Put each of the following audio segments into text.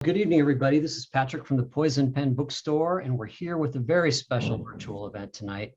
Good evening, everybody. This is Patrick from the Poison Pen Bookstore, and we're here with a very special virtual event tonight.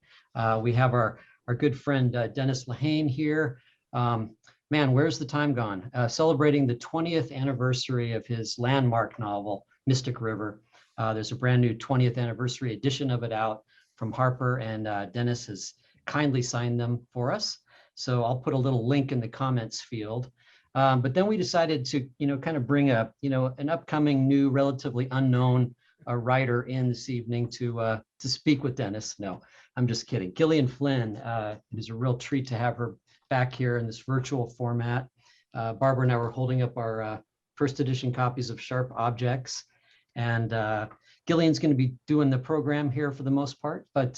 We have our good friend Dennis Lehane here. Man, where's the time gone? Celebrating the 20th anniversary of his landmark novel, Mystic River. There's a brand new 20th anniversary edition of it out from Harper, and Dennis has kindly signed them for us. So I'll put a little link in the comments field. But then we decided to, kind of bring an upcoming new, relatively unknown writer in this evening to speak with Dennis. No, I'm just kidding. Gillian Flynn. It is a real treat to have her back here in this virtual format. Barbara and I were holding up our first edition copies of Sharp Objects, and Gillian's going to be doing the program here for the most part. But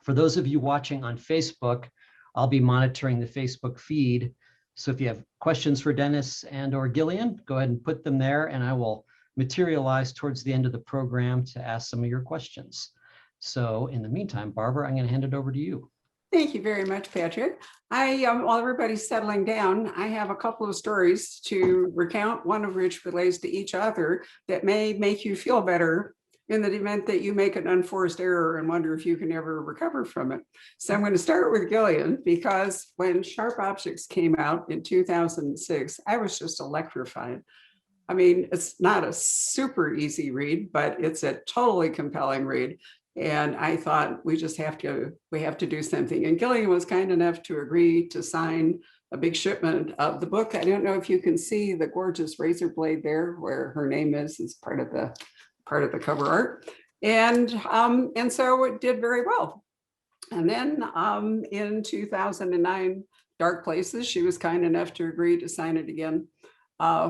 for those of you watching on Facebook, I'll be monitoring the Facebook feed. So if you have questions for Dennis and or Gillian, go ahead and put them there, and I will materialize towards the end of the program to ask some of your questions. So in the meantime, Barbara, I'm going to hand it over to you. Thank you very much, Patrick. While everybody's settling down, I have a couple of stories to recount, one of which relates to each author that may make you feel better in the event that you make an unforced error and wonder if you can ever recover from it. So I'm going to start with Gillian, because when Sharp Objects came out in 2006, I was just electrified. I mean, it's not a super easy read, but it's a totally compelling read. And I thought we have to do something. And Gillian was kind enough to agree to sign a big shipment of the book. I don't know if you can see the gorgeous razor blade there where her name is part of the cover art. And so it did very well. And then in 2009, Dark Places, she was kind enough to agree to sign it again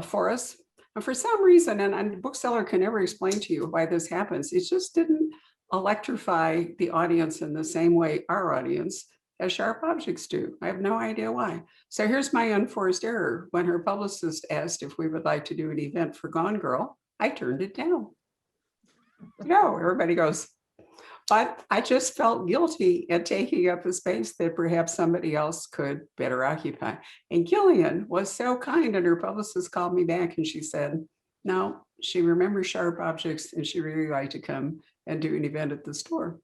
for us. And for some reason, and the bookseller can never explain to you why this happens, it just didn't electrify the audience in the same way our audience as Sharp Objects do. I have no idea why. So here's my unforced error. When her publicist asked if we would like to do an event for Gone Girl, I turned it down. No, everybody goes, but I just felt guilty at taking up a space that perhaps somebody else could better occupy. And Gillian was so kind, and her publicist called me back and she said, no, she remembers Sharp Objects and she really liked to come and do an event at the store.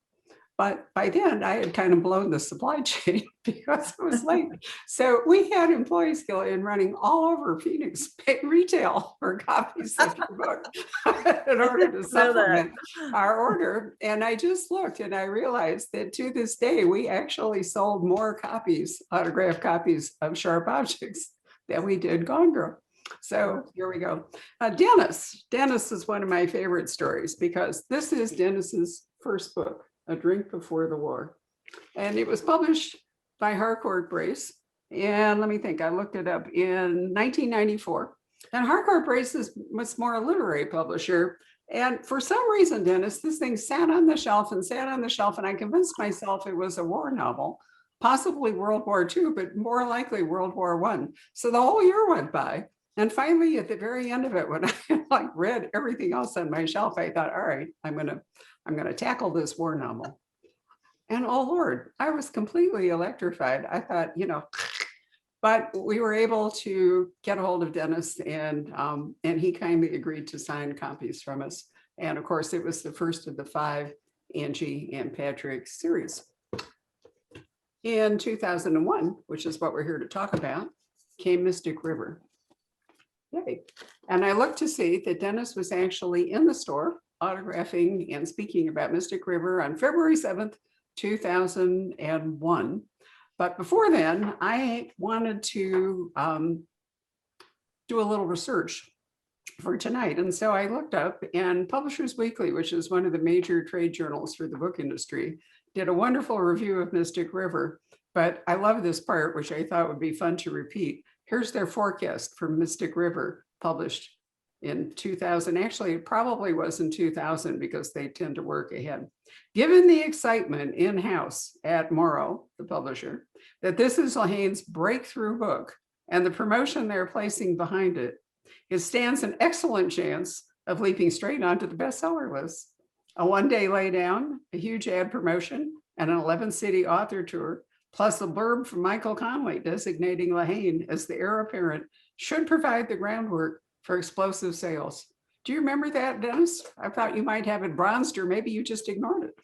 But by then I had kind of blown the supply chain because it was late. So we had employees, Gillian, running all over Phoenix retail for copies of your book in order to supplement our order. And I just looked and I realized that to this day, we actually sold more copies, autographed copies of Sharp Objects than we did Gone Girl. So here we go. Dennis is one of my favorite stories because this is Dennis's first book, A Drink Before the War. And it was published by Harcourt Brace. And let me think, I looked it up in 1994. And Harcourt Brace was more a literary publisher. And for some reason, Dennis, this thing sat on the shelf. And I convinced myself it was a war novel, possibly World War II, but more likely World War I. So the whole year went by. And finally, at the very end of it, when I read everything else on my shelf, I thought, all right, I'm gonna tackle this war novel. And oh Lord, I was completely electrified. I thought, but we were able to get a hold of Dennis, and he kindly agreed to sign copies from us. And of course, it was the first of the 5 Angie and Patrick series. In 2001, which is what we're here to talk about, came Mystic River. Yay. And I looked to see that Dennis was actually in the store autographing and speaking about Mystic River on February 7th, 2001. But before then, I wanted to do a little research for tonight. And so I looked up, and Publishers Weekly, which is one of the major trade journals for the book industry, did a wonderful review of Mystic River. But I love this part, which I thought would be fun to repeat. Here's their forecast for Mystic River, published in 2000. Actually, it probably was in 2000 because they tend to work ahead. Given the excitement in-house at Morrow, the publisher, that this is Lehane's breakthrough book and the promotion they're placing behind it, it stands an excellent chance of leaping straight onto the bestseller list. A one-day laydown, a huge ad promotion, and an 11-city author tour, plus a blurb from Michael Conley designating Lehane as the heir apparent, should provide the groundwork for explosive sales. Do you remember that, Dennis? I thought you might have it bronzed, or maybe you just ignored it.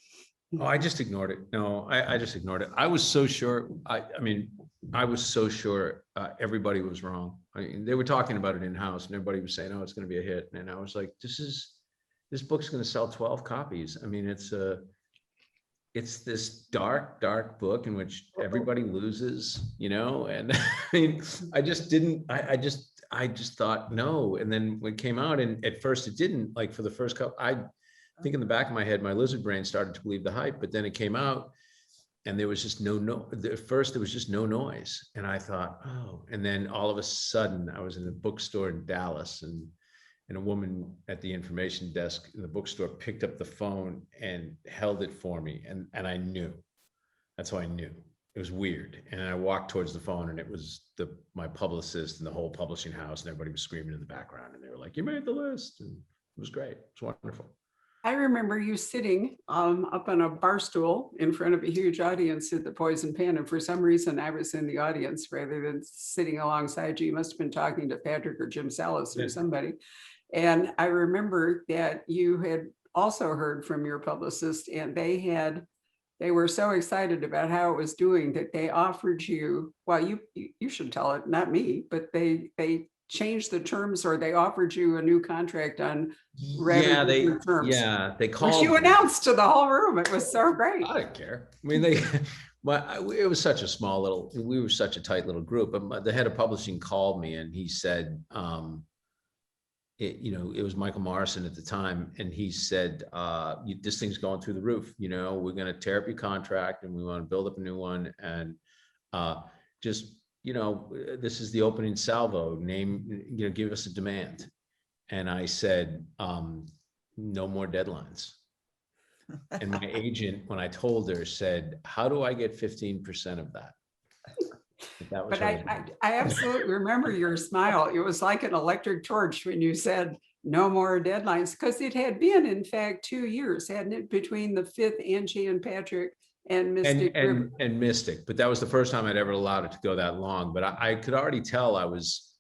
Oh, I just ignored it. No, I just ignored it. I was so sure. I mean, I was so sure everybody was wrong. I mean, they were talking about it in house, and everybody was saying, "Oh, it's going to be a hit." And I was like, "This book's going to sell 12 copies." I mean, it's this dark book in which everybody loses, you know. And I mean, I just didn't. I just thought no. And then when it came out, and at first it didn't. Like for the first couple, I think in the back of my head, my lizard brain started to believe the hype, but then it came out and there was just no, at first there was just no noise. And I thought, oh, and then all of a sudden I was in the bookstore in Dallas, and a woman at the information desk in the bookstore picked up the phone and held it for me. And I knew, that's how I knew. It was weird. And I walked towards the phone, and it was my publicist and the whole publishing house, and everybody was screaming in the background, and they were like, "You made the list." And it was great. It was wonderful. I remember you sitting up on a bar stool in front of a huge audience at the Poison Pen. And for some reason, I was in the audience rather than sitting alongside you. You must have been talking to Patrick or Jim Salas or somebody. And I remember that you had also heard from your publicist, and they were so excited about how it was doing that they offered you, well, you should tell it, not me, but they changed the terms, or they offered you a new contract on terms. They called. Which you announced to the whole room. It was so great. I didn't care. I mean, it was such a small little, we were such a tight little group. But the head of publishing called me, and he said, it was Michael Morrison at the time, and he said, this thing's going through the roof. You know, we're going to tear up your contract, and we want to build up a new one, and this is the opening salvo. Give us a demand. And I said, no more deadlines. And my agent, when I told her, said, "How do I get 15% of that?" But I absolutely remember your smile. It was like an electric torch when you said no more deadlines, because it had been, in fact, 2 years, hadn't it, between the 5th Angie and Patrick and Mystic and Mystic. But that was the first time I'd ever allowed it to go that long. But I could already tell I was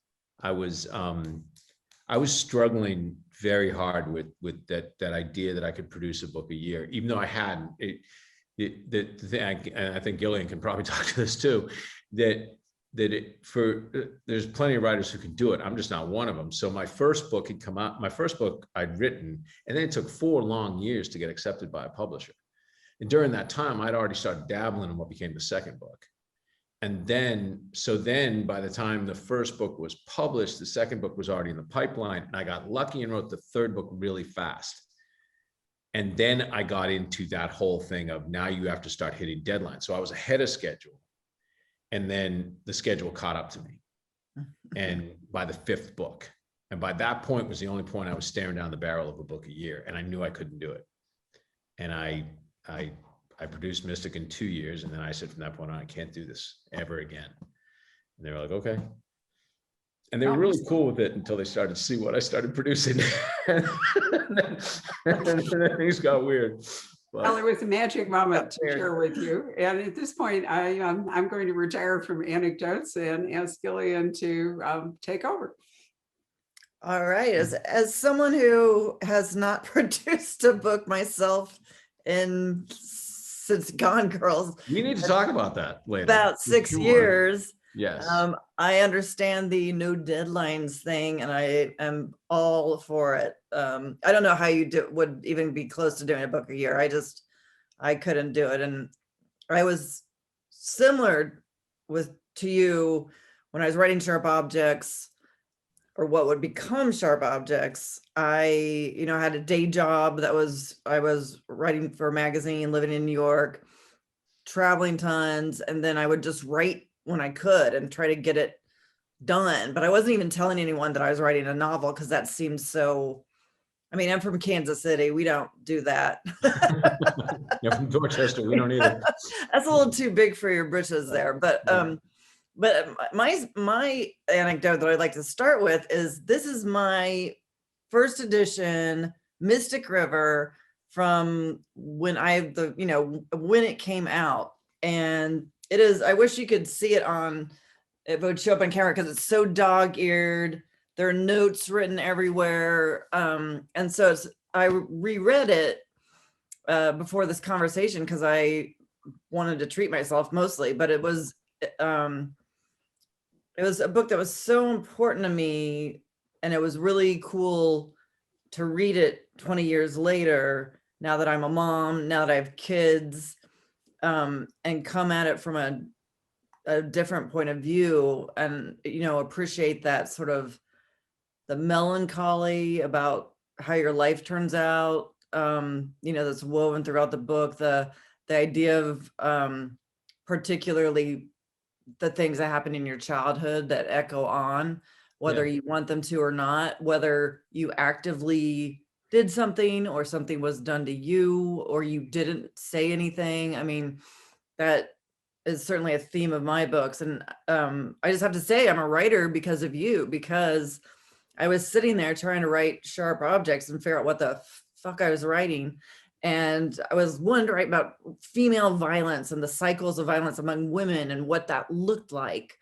struggling very hard with that idea that I could produce a book a year, even though I hadn't. And I think Gillian can probably talk to this too, there's plenty of writers who can do it. I'm just not one of them. So my first book had come out, my first book I'd written, and then it took 4 long years to get accepted by a publisher. And during that time, I'd already started dabbling in what became the second book. And then by the time the first book was published, the second book was already in the pipeline, and I got lucky and wrote the third book really fast. And then I got into that whole thing of, now you have to start hitting deadlines. So I was ahead of schedule. And then the schedule caught up to me. And by the 5th book, and by that point was the only point I was staring down the barrel of a book a year, and I knew I couldn't do it. And I produced Mystic in 2 years, and then I said from that point on, I can't do this ever again. And they were like, okay. And they were really cool with it until they started to see what I started producing. and then things got weird. But, well, it was a magic moment to share with you. And at this point, I'm going to retire from anecdotes and ask Gillian to take over. All right. As someone who has not produced a book myself since Gone Girls, we need to talk about that later. About 6 years. Yes. I understand the no deadlines thing, and I am all for it. I don't know how you would even be close to doing a book a year. I couldn't do it. And I was similar to you when I was writing Sharp Objects, or what would become Sharp Objects. I had a day job I was writing for a magazine, living in New York, traveling tons, and then I would just write when I could and try to get it done. But I wasn't even telling anyone that I was writing a novel, because that seems so, I'm from Kansas City. We don't do that. You're from Dorchester. We don't either. That's a little too big for your britches there. But my anecdote that I'd like to start with is, this is my first edition Mystic River from when when it came out. And it is, I wish you could see it it would show up on camera, because it's so dog-eared. there are notes written everywhere. And so I reread it before this conversation because I wanted to treat myself mostly, but it was a book that was so important to me, and it was really cool to read it 20 years later, now that I'm a mom, now that I have kids, and come at it from a different point of view, and, you know, appreciate that sort of the melancholy about how your life turns out, you know, that's woven throughout the book, the idea of particularly the things that happen in your childhood that echo on, whether you want them to or not, whether you actively did something or something was done to you or you didn't say anything. I mean, that is certainly a theme of my books. And I just have to say I'm a writer because of you, because I was sitting there trying to write sharp objects and figure out what the fuck I was writing. And I was wanting to write about female violence and the cycles of violence among women and what that looked like.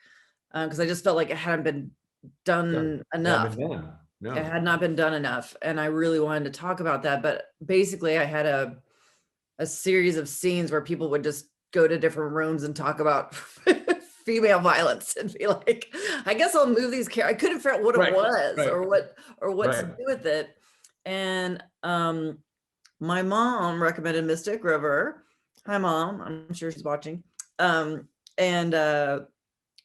Because I just felt like it hadn't been done enough. No. It had not been done enough. And I really wanted to talk about that. But basically I had a series of scenes where people would just go to different rooms and talk about female violence and be like, I guess I'll move these characters. I couldn't figure out what it was or what to do with it. And my mom recommended Mystic River. Hi, Mom. I'm sure she's watching. And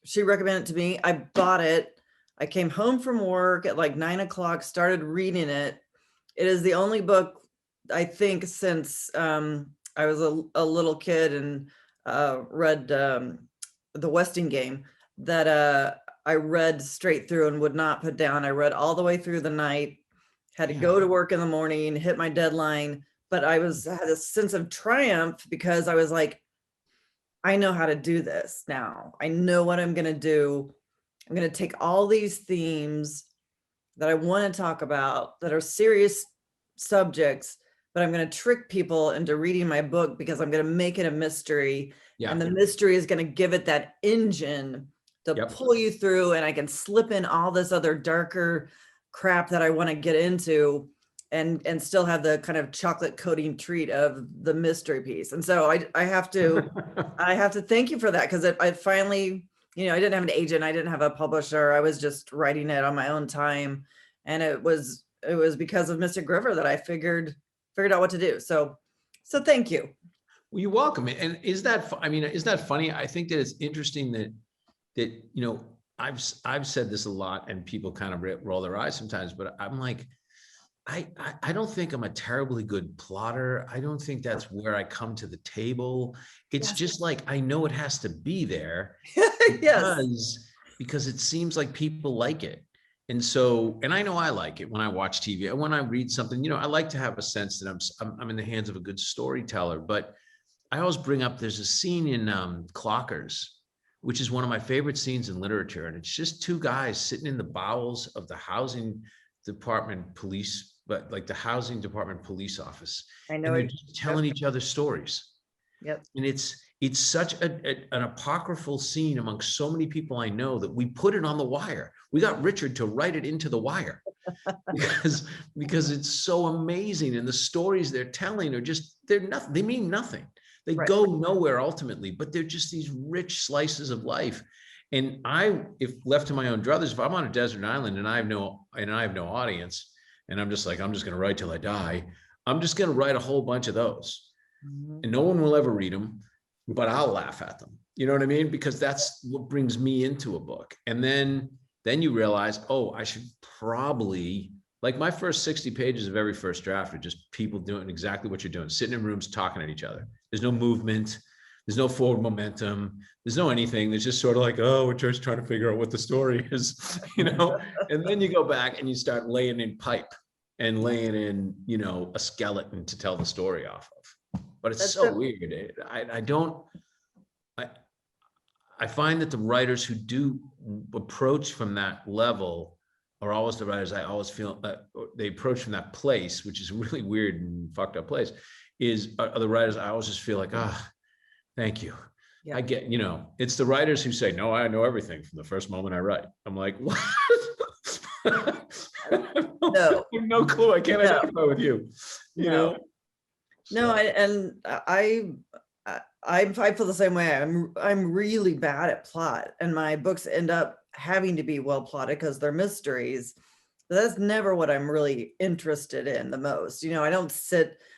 she recommended it to me. I bought it. I came home from work at like 9 o'clock, started reading it. It is the only book, I think, since I was a little kid and read The Westing Game, that I read straight through and would not put down. I read all the way through the night, had to go to work in the morning, hit my deadline, but I had a sense of triumph because I was like, I know how to do this now. I know what I'm going to do. I'm going to take all these themes that I want to talk about that are serious subjects, but I'm going to trick people into reading my book because I'm going to make it a mystery. And the mystery is going to give it that engine to pull you through, and I can slip in all this other darker crap that I want to get into and still have the kind of chocolate coating treat of the mystery piece. And so I have to thank you for that, because I finally, you know, I didn't have an agent, I didn't have a publisher, I was just writing it on my own time. And it was because of Mystic River that I figured out what to do. So thank you. Well, you're welcome. And is that funny? I think that it's interesting that you know, I've said this a lot and people kind of roll their eyes sometimes, but I'm like, I don't think I'm a terribly good plotter. I don't think that's where I come to the table. It's just like, I know it has to be there because it seems like people like it. And so, and I know I like it when I watch TV and when I read something, you know, I like to have a sense that I'm in the hands of a good storyteller. But I always bring up, there's a scene in Clockers, which is one of my favorite scenes in literature. And it's just two guys sitting in the bowels of the housing department police, but like the housing department police office. I know. And they're just telling each other stories. Yep. And it's such an apocryphal scene amongst so many people I know that we put it on The Wire. We got Richard to write it into The Wire because it's so amazing. And the stories they're telling are just, they mean nothing. They go nowhere ultimately, but they're just these rich slices of life. And if left to my own druthers, if I'm on a desert island and I have no audience, and I'm just going to write till I die, I'm just going to write a whole bunch of those. Mm-hmm. And no one will ever read them, but I'll laugh at them. You know what I mean? Because that's what brings me into a book. And then you realize, oh, I should probably, like my first 60 pages of every first draft are just people doing exactly what you're doing, sitting in rooms, talking at each other. There's no movement. There's no forward momentum. There's no anything. There's just sort of like, oh, we're just trying to figure out what the story is, you know? And then you go back and you start laying in pipe and laying in, you know, a skeleton to tell the story off of. But it's so weird. I find that the writers who do approach from that level are always the writers I always feel that they approach from that place, which is a really weird and fucked up place, are the writers I always just feel like, thank you. Yeah. I get, you know, it's the writers who say, no, I know everything from the first moment I write. I'm like, what? No. No clue. I can't No. identify with you. You No. know? No, So, I feel the same way. I'm really bad at plot, and my books end up having to be well plotted because they're mysteries. But that's never what I'm really interested in the most. I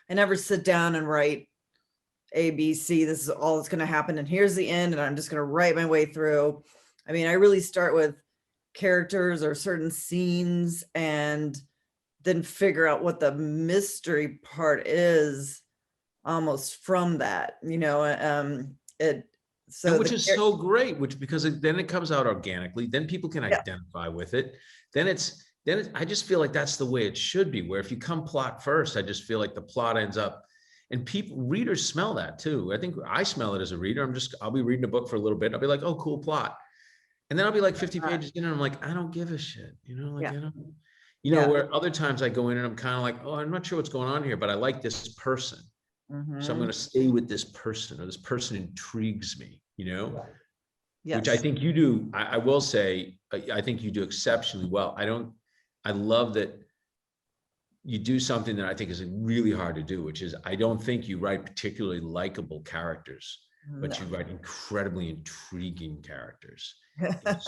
never sit down and write A, B, C. This is all that's going to happen, and here's the end, and I'm just going to write my way through. I mean, I really start with characters or certain scenes, and then figure out what the mystery part is almost from that, which is so great, because then it comes out organically, then people can identify with it. I just feel like that's the way it should be, where if you come plot first, I just feel like the plot ends up, and readers smell that too. I think I smell it as a reader. I'll be reading a book for a little bit, and I'll be like, oh, cool plot. And then I'll be like 50 pages in, and I'm like, I don't give a shit, where other times I go in and I'm kind of like, oh, I'm not sure what's going on here, but I like this person. So I'm going to stay with this person, or this person intrigues me, Yes. which I think you do. I will say, I think you do exceptionally well. I love that you do something that I think is really hard to do, which is, I don't think you write particularly likable characters, but you write incredibly intriguing characters.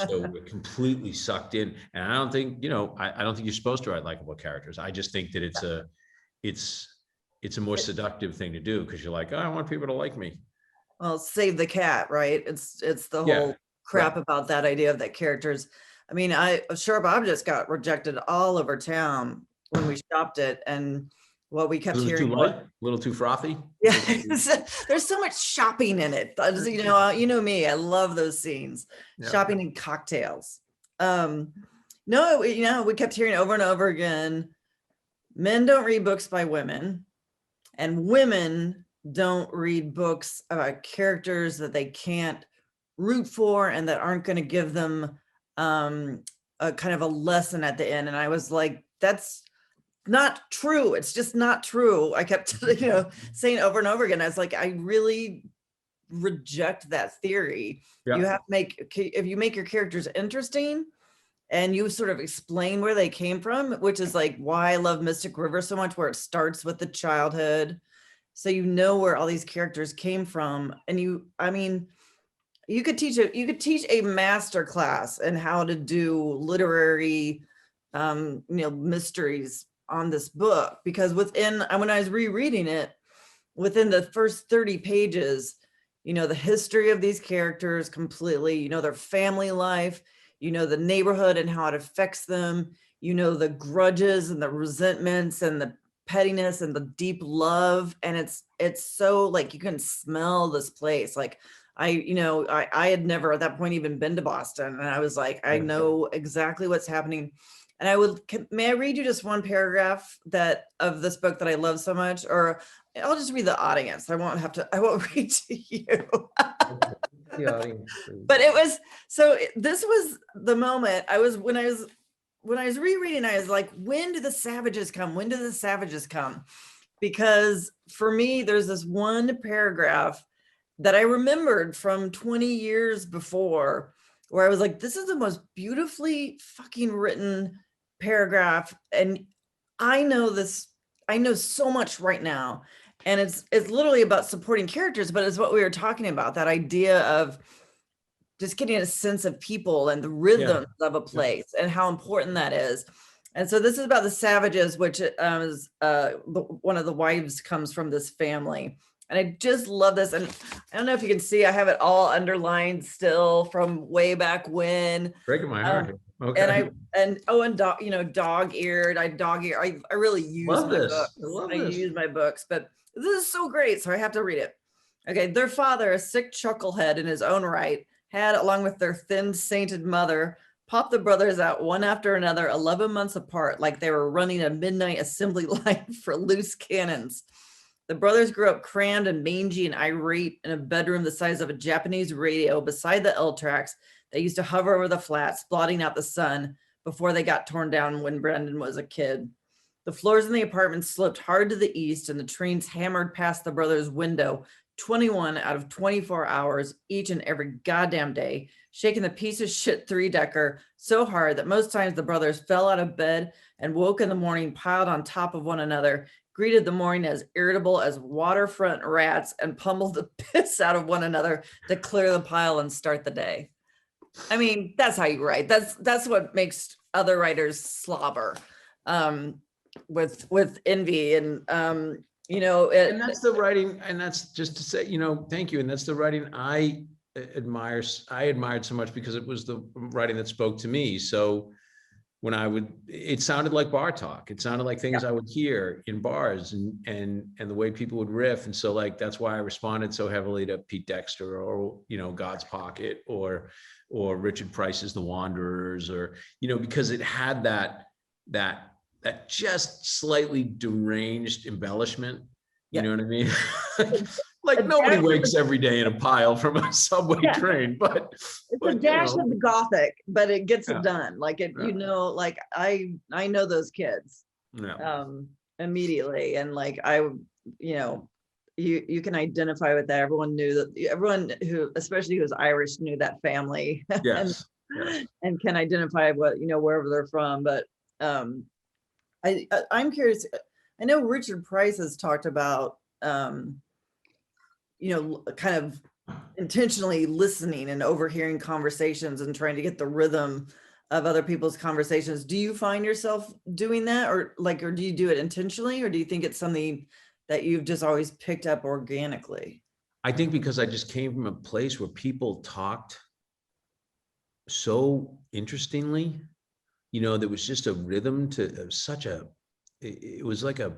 So we're completely sucked in. And I don't think, I don't think you're supposed to write likable characters. I just think that it's a more seductive thing to do, because you're like, oh, I want people to like me. Well, save the cat, right? It's the whole crap about that idea of that characters. I mean, Sharp Objects got rejected all over town when we shopped it, and what we kept hearing, too light, a little too frothy. Yeah, there's so much shopping in it. You know me, I love those scenes, shopping and cocktails. No, we kept hearing over and over again, men don't read books by women, and women don't read books about characters that they can't root for and that aren't going to give them a kind of a lesson at the end. And I was like, that's not true. It's just not true. I kept, saying over and over again. I was like, I really reject that theory. You have to if you make your characters interesting and you sort of explain where they came from, which is like why I love Mystic River so much, where it starts with the childhood. So where all these characters came from. And you could teach a master class in how to do literary, mysteries on this book, because when I was rereading it, within the first 30 pages, the history of these characters completely, their family life, the neighborhood and how it affects them, the grudges and the resentments and the pettiness and the deep love. And it's so like, you can smell this place. Like I had never at that point even been to Boston. And I was like, I know exactly what's happening. And may I read you just one paragraph of this book that I love so much, or I'll just read the audience. I won't read to you. The audience. But this was the moment when I was rereading, I was like, when do the savages come? When do the savages come? Because for me, there's this one paragraph that I remembered from 20 years before, where I was like, this is the most beautifully fucking written paragraph. And I know so much right now. And it's literally about supporting characters, but it's what we were talking about, that idea of just getting a sense of people and the rhythms of a place and how important that is. And so this is about the savages, which is one of the wives comes from this family. And I just love this. And I don't know if you can see, I have it all underlined still from way back when. Breaking my heart. Okay. Dog-eared. I really use Love my this. books. I use my books, but this is so great. So I have to read it. Okay. Their father, a sick chucklehead in his own right, had, along with their thin, sainted mother, popped the brothers out one after another, 11 months apart, like they were running a midnight assembly line for loose cannons. The brothers grew up crammed and mangy and irate in a bedroom the size of a Japanese radio beside the L tracks that used to hover over the flats, blotting out the sun before they got torn down when Brendan was a kid. The floors in the apartment sloped hard to the east, and the trains hammered past the brothers' window, 21 out of 24 hours each and every goddamn day, shaking the piece of shit 3-decker so hard that most times the brothers fell out of bed and woke in the morning piled on top of one another, greeted the morning as irritable as waterfront rats, and pummeled the piss out of one another to clear the pile and start the day. I mean, that's how you write. That's what makes other writers slobber with envy and And that's the writing, and that's just to say, thank you. And that's the writing I admired so much because it was the writing that spoke to me. So when it sounded like bar talk. It sounded like things I would hear in bars and the way people would riff. And so like, that's why I responded so heavily to Pete Dexter or, God's Pocket or Richard Price's The Wanderers, or, because it had that just slightly deranged embellishment. You know what I mean? like nobody wakes every day in a pile from a subway train, but it's a dash of the gothic, but it gets it done. Like it, like I know those kids immediately. And like, you can identify with that. Everyone who, especially who's Irish, knew that family. Yes. and can identify wherever they're from. But I'm curious. I know Richard Price has talked about, kind of intentionally listening and overhearing conversations and trying to get the rhythm of other people's conversations. Do you find yourself doing that, or do you do it intentionally, or do you think it's something that you've just always picked up organically? I think because I just came from a place where people talked so interestingly, there was just a rhythm to it was like a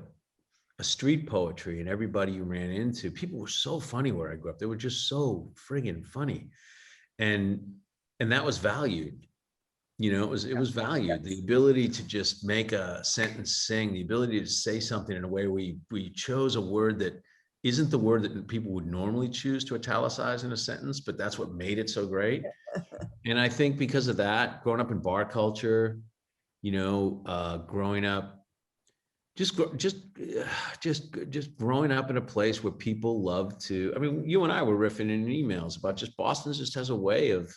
street poetry, and everybody you ran into, people were so funny where I grew up. They were just so friggin' funny. And that was valued, it was valued. The ability to just make a sentence sing, the ability to say something in a way we chose a word that isn't the word that people would normally choose to italicize in a sentence, but that's what made it so great. And I think because of that, growing up in bar culture, growing up, just growing up in a place where people love to, I mean, you and I were riffing in emails about just Boston just has a way of,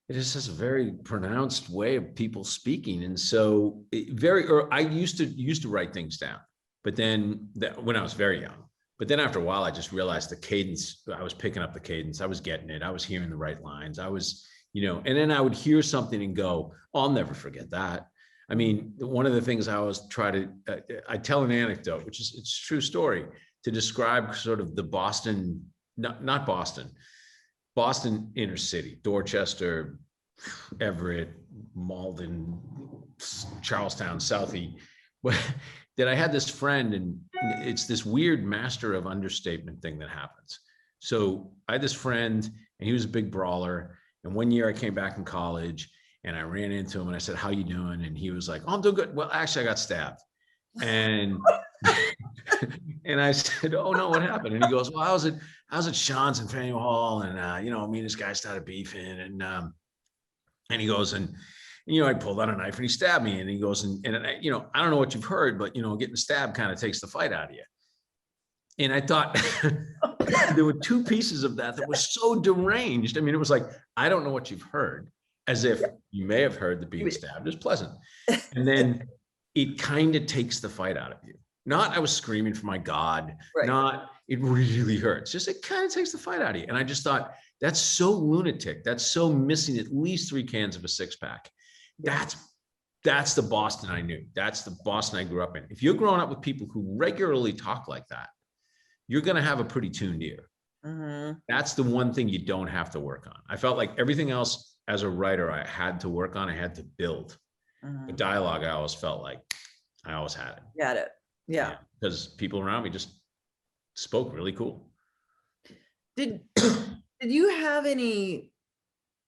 it just has a very pronounced way of people speaking. And so I used to write things down, but then when I was very young, but then after a while, I just realized the cadence, I was picking up the cadence. I was getting it. I was hearing the right lines. I was, and then I would hear something and go, oh, I'll never forget that. I mean, one of the things I always try to, I tell an anecdote, which is, it's a true story, to describe sort of the Boston, not Boston inner city, Dorchester, Everett, Malden, Charlestown, Southie, that I had this friend, and it's this weird master of understatement thing that happens. So I had this friend, and he was a big brawler. And one year I came back from college, and I ran into him and I said, how you doing? And he was like, oh, I'm doing good. Well, actually, I got stabbed. And and I said, oh no, what happened? And he goes, well, I was at Sean's in Faneuil Hall, and me and this guy started beefing, and he goes, and I pulled out a knife and he stabbed me. And he goes, and I don't know what you've heard, but getting stabbed kind of takes the fight out of you. And I thought there were two pieces of that were so deranged. I mean, it was like, I don't know what you've heard, as if you may have heard that being stabbed is pleasant. And then it kind of takes the fight out of you. Not I was screaming for my God, not it really hurts. Just it kind of takes the fight out of you. And I just thought, that's so lunatic. That's so missing at least 3 cans of a 6-pack. That's the Boston I knew. That's the Boston I grew up in. If you're growing up with people who regularly talk like that, you're going to have a pretty tuned ear. Mm-hmm. That's the one thing you don't have to work on. I felt like everything else as a writer, I had to work on, I had to build. The dialogue, I always felt like I always had it. Got it. Yeah. Because people around me just spoke really cool. Did you have any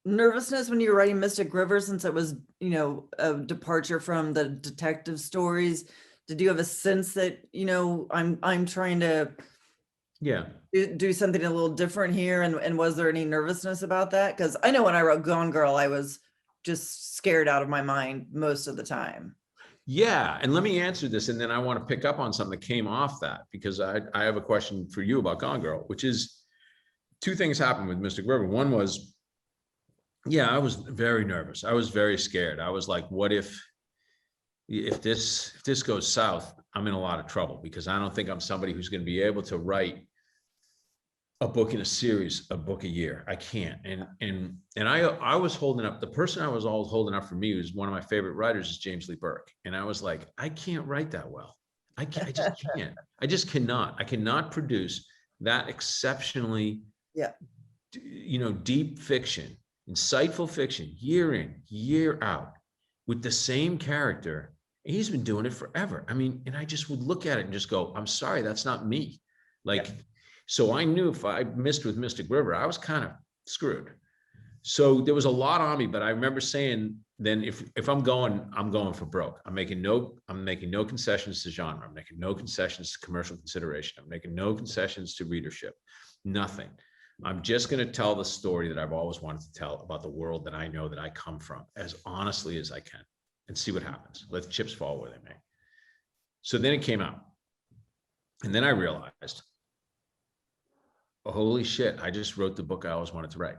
nervousness when you were writing Mystic River, since it was, a departure from the detective stories? Did you have a sense that, I'm trying to do something a little different here? And was there any nervousness about that? Because I know when I wrote Gone Girl, I was just scared out of my mind most of the time. Yeah, and let me answer this, and then I want to pick up on something that came off that, because I have a question for you about Gone Girl, which is two things happened with Mystic River. One was, yeah, I was very nervous. I was very scared. I was like, what if this goes south, I'm in a lot of trouble, because I don't think I'm somebody who's going to be able to write a book in a series, a book a year. I can't. And I was holding up, the person I was always holding up for me was one of my favorite writers is James Lee Burke. And I was like, I can't write that well. I just can't. I just cannot. I cannot produce that exceptionally, deep fiction, insightful fiction, year in, year out, with the same character. And he's been doing it forever. I mean, and I just would look at it and just go, I'm sorry, that's not me. So I knew if I missed with Mystic River, I was kind of screwed. So there was a lot on me, but I remember saying, then if I'm going for broke. I'm making no concessions to genre. I'm making no concessions to commercial consideration. I'm making no concessions to readership. Nothing. I'm just going to tell the story that I've always wanted to tell about the world that I know that I come from, as honestly as I can, and see what happens. Let the chips fall where they may. So then it came out. And then I realized, oh, holy shit, I just wrote the book I always wanted to write.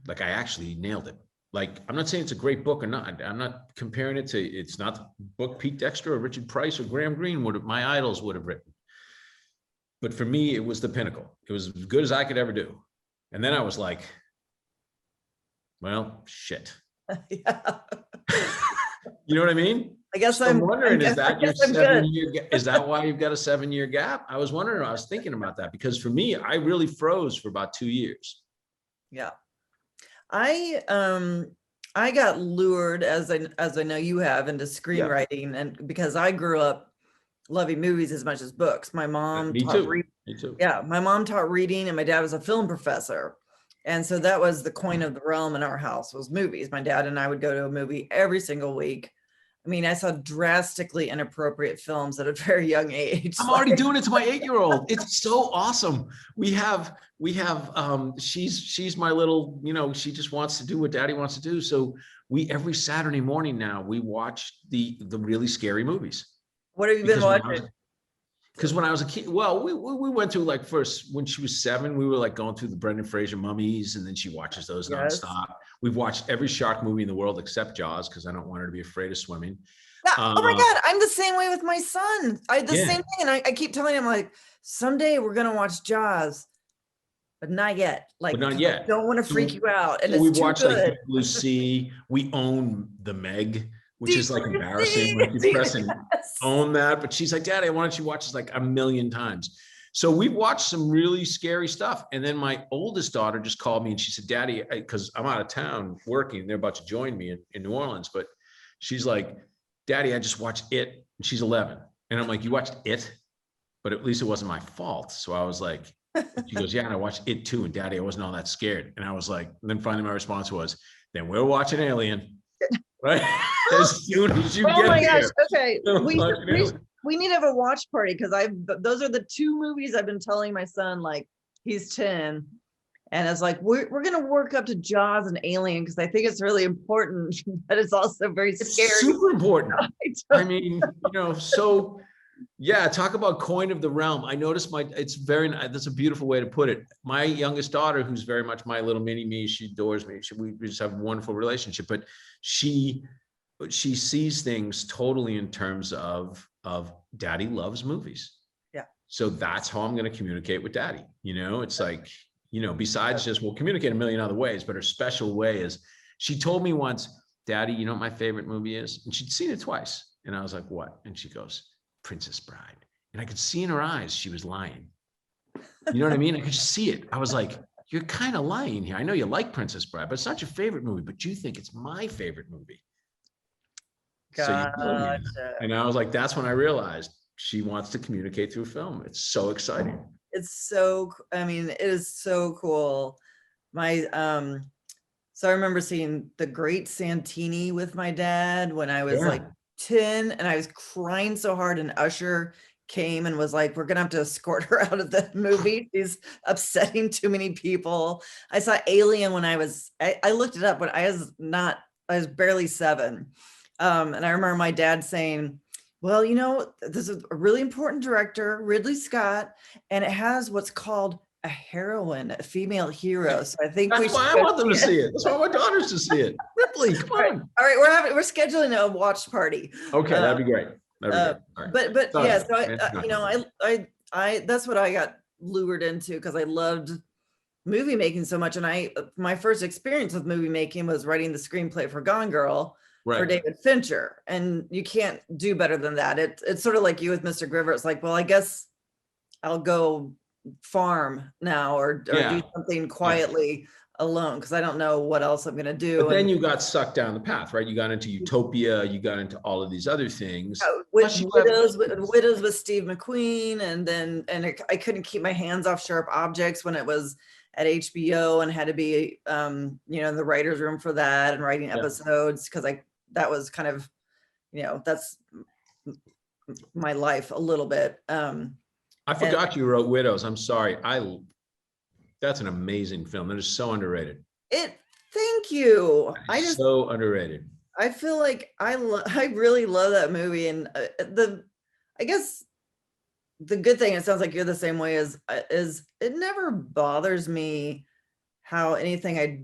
Like, I actually nailed it. Like, I'm not saying it's a great book or not. I'm not comparing it to, it's not the book Pete Dexter or Richard Price or Graham Greene my idols would have written. But for me, it was the pinnacle. It was as good as I could ever do. And then I was like, well, shit. Yeah. You know what I mean? I guess So I'm wondering, is that your 7-year? Is that why you've got a 7-year gap? I was wondering. I was thinking about that, because for me, I really froze for about 2 years. Yeah. I got lured, as I know you have, into screenwriting, and because I grew up loving movies as much as books. My mom taught reading. Me too. Yeah, my mom taught reading, and my dad was a film professor. And so that was the coin of the realm in our house, was movies. My dad and I would go to a movie every single week. I mean, I saw drastically inappropriate films at a very young age. I'm already doing it to my 8-year-old. It's so awesome. We have she's my little, she just wants to do what daddy wants to do. So every Saturday morning now, we watch the really scary movies. What have you been watching? Because when I was a kid, well, we went through, like, first when she was 7, we were like going through the Brendan Fraser mummies, and then she watches those nonstop. We've watched every shark movie in the world except Jaws, because I don't want her to be afraid of swimming. Oh my God, I'm the same way with my son. Same thing, and I keep telling him, like, someday we're gonna watch Jaws, but not yet. Like, not yet. I don't want to freak you out. And we it's too watch good. like Blue Sea. We own the Meg, which is like embarrassing. Like, you press and own that, but she's like, Daddy, why don't you watch this like a million times? So we've watched some really scary stuff. And then my oldest daughter just called me and she said, Daddy, because I'm out of town working, they're about to join me in New Orleans, but she's like, Daddy, I just watched It. And she's 11. And I'm like, you watched It? But at least it wasn't my fault. So I was like, she goes, yeah, and I watched It too. And Daddy, I wasn't all that scared. And I was like, and then finally my response was, then we're watching Alien. Right? As soon as you get my here, gosh, okay. We need to have a watch party, because those are the 2 movies I've been telling my son, like, he's 10, and it's like, we're gonna work up to Jaws and Alien, because I think it's really important, but it's also very scary. It's super important. I mean, so yeah, talk about coin of the realm. I noticed that's a beautiful way to put it. My youngest daughter, who's very much my little mini me, she adores me. We just have a wonderful relationship, but she sees things totally in terms of daddy loves movies. Yeah. So that's how I'm going to communicate with daddy. It's like, besides just, we'll communicate a million other ways, but her special way is, she told me once, Daddy, you know what my favorite movie is? And she'd seen it twice. And I was like, what? And she goes, Princess Bride. And I could see in her eyes, she was lying. You know what I mean? I could just see it. I was like, you're kind of lying here. I know you like Princess Bride, but it's not your favorite movie, but you think it's my favorite movie. Gotcha. And I was like, that's when I realized she wants to communicate through film. It's so exciting. It is so cool. So I remember seeing The Great Santini with my dad when I was like 10, and I was crying so hard, and Usher came and was like, we're gonna have to escort her out of the movie. She's upsetting too many people. I saw Alien when I looked it up when I was barely 7. And I remember my dad saying, well, you know, this is a really important director, Ridley Scott, and it has what's called a heroine, a female hero. So I think we That's why should I go want them to see it. see it. That's why I want my daughters to see it. Ripley, come on. All right, we're scheduling a watch party. Okay, that'd be great. That'd be great. All right. But Sorry. yeah, so It's you not know, I that's what I got lured into because I loved movie making so much. And my first experience with movie making was writing the screenplay for Gone Girl for right. David Fincher. And you can't do better than that. It's sort of like you with Mr. Griver. It's like, well, I guess I'll go farm now or do something quietly alone because I don't know what else I'm going to do. But then you got sucked down the path, right? You got into Utopia, you got into all of these other things. With Widows with Steve McQueen, and I couldn't keep my hands off Sharp Objects when it was at HBO and had to be you know, in the writer's room for that and writing episodes because that was kind of, you know, that's my life a little bit. I forgot you wrote Widows. I'm sorry. That's an amazing film. That is so underrated. Thank you. So underrated. I feel like I really love that movie, and I guess the good thing, it sounds like you're the same way, is it never bothers me how anything I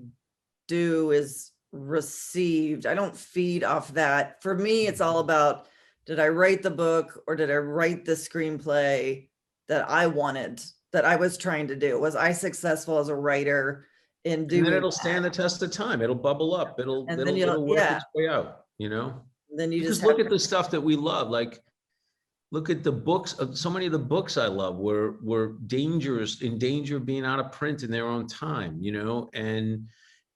do is received. I don't feed off that. For me, it's all about, did I write the book or did I write the screenplay that I wanted, that I was trying to do? Was I successful as a writer in doing And then it'll that? stand the test of time. It'll bubble up. It'll work its way out, you know? Then you just look at the stuff that we love. Like, look at the books. So many of the books I love were dangerous, in danger of being out of print in their own time, you know?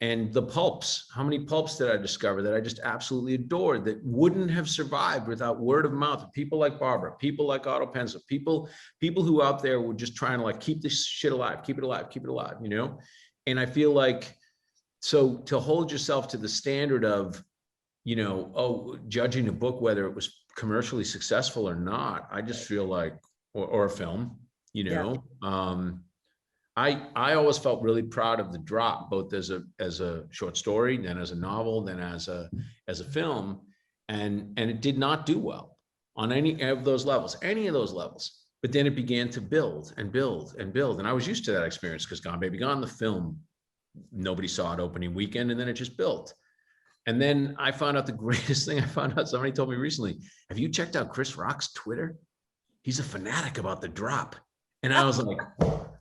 And the pulps, how many pulps did I discover that I just absolutely adored that wouldn't have survived without word of mouth? People like Barbara, people like Otto Pencil, people who out there were just trying to like keep this shit alive, keep it alive, you know? And I feel like, so to hold yourself to the standard of, you know, judging a book, whether it was commercially successful or not, I just feel like, or a film, you know, I always felt really proud of The Drop, both as a short story, then as a novel, then as a film, and it did not do well on any of those levels. But then it began to build and build and build, and I was used to that experience because Gone Baby Gone, the film, nobody saw it opening weekend, and then it just built. And then I found out the greatest thing I found out. Somebody told me recently, "Have you checked out Chris Rock's Twitter? He's a fanatic about The Drop." And I was like,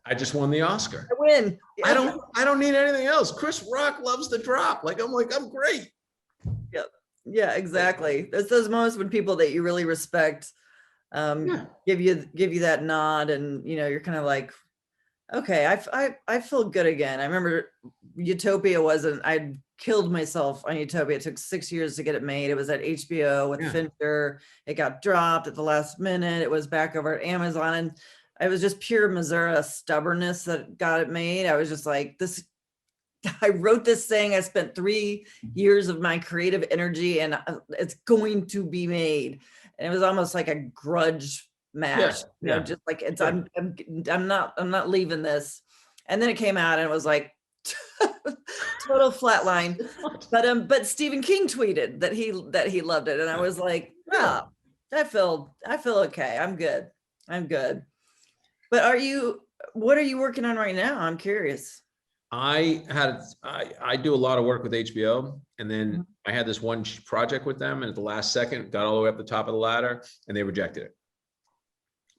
I just won the Oscar. I win. I don't need anything else. Chris Rock loves The Drop. I'm great. Yeah, exactly. There's those moments when people that you really respect give you that nod, and you know, you're kind of like, okay, I feel good again. I remember Utopia I killed myself on Utopia. It took 6 years to get it made. It was at HBO with Fincher. It got dropped at the last minute. It was back over at Amazon, and it was just pure Missouri stubbornness that got it made. I was just like, this, I wrote this thing. I spent 3 years of my creative energy, and it's going to be made. And it was almost like a grudge match, you know, just like I'm not leaving this. And then it came out and it was like total flatline. But Stephen King tweeted that he loved it, and I was like, oh, I feel okay. I'm good. But what are you working on right now? I'm curious. I do a lot of work with HBO, and then I had this one project with them, and at the last second got all the way up the top of the ladder and they rejected it.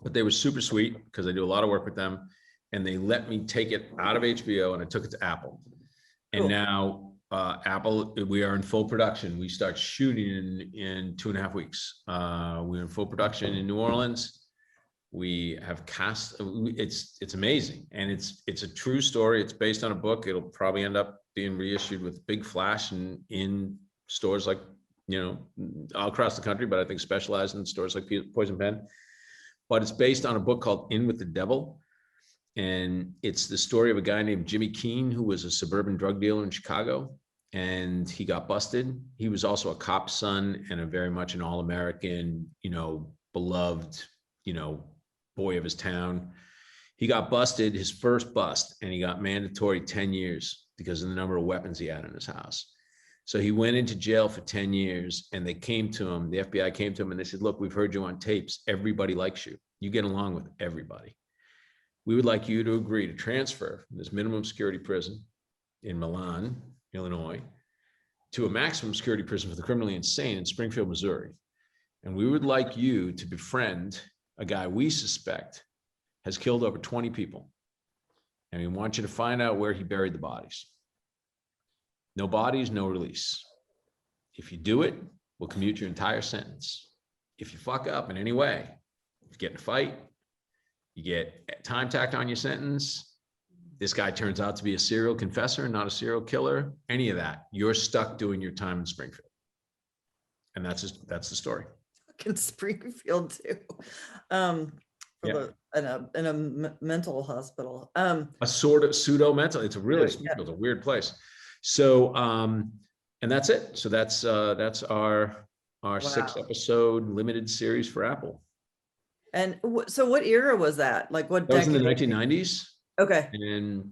But they were super sweet because I do a lot of work with them, and they let me take it out of HBO and I took it to Apple. And now Apple, we are in full production. We start shooting in 2.5 weeks. We're in full production in New Orleans. We have cast, it's amazing. And it's a true story. It's based on a book. It'll probably end up being reissued with big flash and in stores like, you know, all across the country, but I think specialized in stores like Poison Pen. But it's based on a book called In with the Devil. And it's the story of a guy named Jimmy Keene, who was a suburban drug dealer in Chicago, and he got busted. He was also a cop's son and a very much an all-American, you know, beloved, you know, boy of his town. He got busted, his first bust, and he got mandatory 10 years because of the number of weapons he had in his house. So he went into jail for 10 years and they came to him, the FBI came to him and they said, look, we've heard you on tapes. Everybody likes you. You get along with everybody. We would like you to agree to transfer from this minimum security prison in Milan, Illinois, to a maximum security prison for the criminally insane in Springfield, Missouri. And we would like you to befriend a guy we suspect has killed over 20 people. And we want you to find out where he buried the bodies. No bodies, no release. If you do it, we'll commute your entire sentence. If you fuck up in any way, if you get in a fight, you get time tacked on your sentence, this guy turns out to be a serial confessor, not a serial killer, any of that, you're stuck doing your time in Springfield. And that's the story. In Springfield too. Yeah. In a mental hospital. A sort of pseudo mental. It's a really, Yeah. it's a weird place. So, and that's it. So that's our 6-episode limited series for Apple. And so what era was that? Like what That was in the decade? 1990s. Okay. And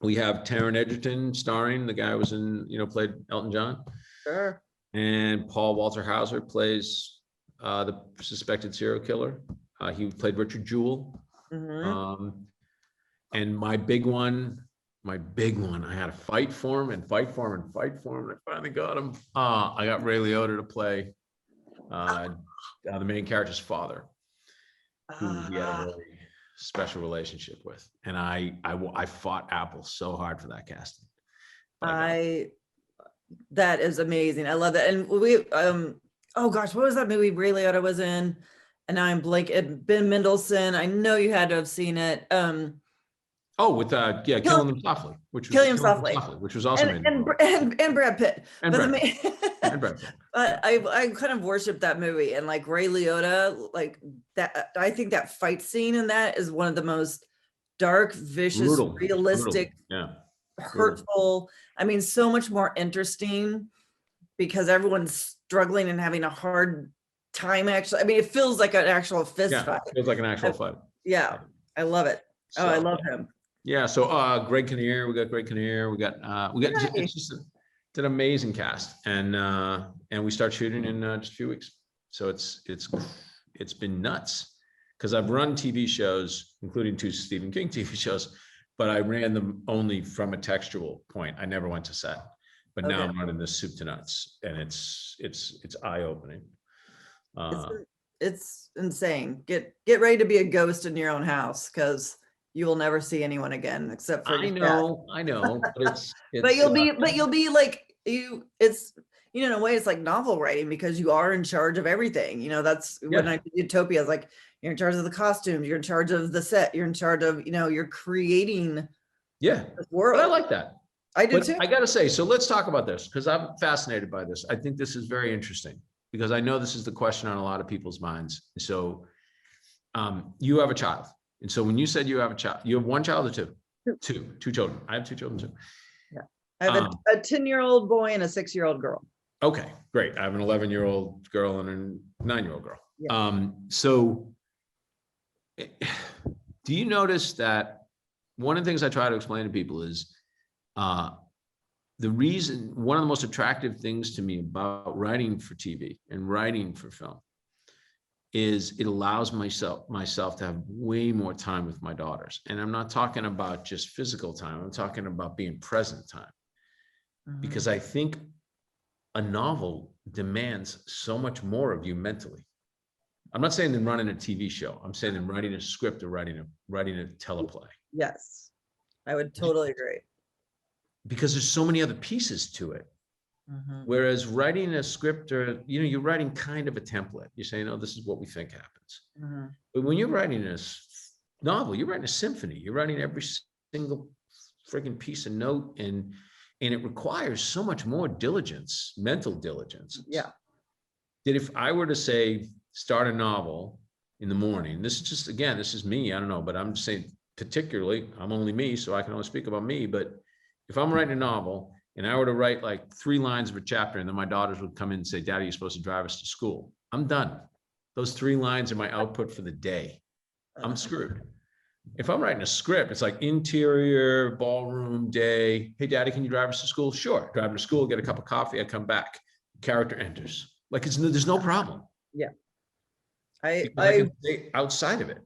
we have Taron Egerton starring, the guy who was in, played Elton John. Sure. And Paul Walter Hauser plays the suspected serial killer. He played Richard Jewell. Mhm. And my big one, I had to fight for him and fight for him and fight for him. And I finally got him. I got Ray Liotta to play the main character's father, who he had a really special relationship with. And I fought Apple so hard for that casting. That is amazing. I love that. And we, oh gosh, what was that movie Ray Liotta was in? And now I'm blanking. Ben Mendelsohn. I know you had to have seen it. With Killing Them Softly, which was Killing Them Softly, which was also and Brad Pitt. And But Brad Pitt. And Brad Pitt. But I kind of worship that movie, and like Ray Liotta, like that. I think that fight scene in that is one of the most dark, vicious, Brutal. realistic, Yeah. hurtful. I mean, so much more interesting because everyone's struggling and having a hard time. Actually, I mean, it feels like an actual fist fight. It feels like an actual fight. Yeah, I love it. So, I love him. Yeah. So Greg Kinnear, we got Greg Kinnear, we got Nice. it's just an amazing cast, and we start shooting in just a few weeks. So it's been nuts because I've run TV shows, including 2 Stephen King TV shows, but I ran them only from a textual point. I never went to set, but now Okay. I'm running this soup to nuts, and it's eye opening. It's insane. Get ready to be a ghost in your own house because you will never see anyone again except for I know, but it's but you'll be like it's in a way it's like novel writing because you are in charge of everything. That's when I did Utopia. It's like you're in charge of the costumes, you're in charge of the set, you're in charge of you're creating the world. But I like that. I do But too. I gotta say, so let's talk about this because I'm fascinated by this. I think this is very interesting because I know this is the question on a lot of people's minds. So you have a child. And so when you said you have a child, you have one child or two? Two children. I have 2 children too. Yeah. I have a 10-year-old boy and a 6-year-old girl. Okay, great. I have an 11-year-old girl and a 9-year-old girl. Yeah. So do you notice that one of the things I try to explain to people is one of the most attractive things to me about writing for TV and writing for film is it allows myself to have way more time with my daughters. And I'm not talking about just physical time. I'm talking about being present time. Mhm. Because I think a novel demands so much more of you mentally. I'm not saying than running a TV show. I'm saying than writing a script or writing a teleplay. Yes, I would totally agree. Because there's so many other pieces to it. Mhm. Whereas writing a script or, you're writing kind of a template. You're saying, oh, this is what we think happens. Mhm. But when you're writing a novel, you're writing a symphony. You're writing every single freaking piece of note, and it requires so much more diligence, mental diligence. Yeah. That if I were to say, start a novel in the morning, this is me, I don't know, but I'm saying particularly, I'm only me, so I can only speak about me. But if I'm writing a novel and I were to write like 3 lines of a chapter, and then my daughters would come in and say, Daddy, you're supposed to drive us to school, I'm done. Those 3 lines are my output for the day. I'm screwed. If I'm writing a script, it's like interior, ballroom day. Hey, daddy, can you drive us to school? Sure. Drive to school, get a cup of coffee, I come back. Character enters. Like there's no problem. I can stay outside of it.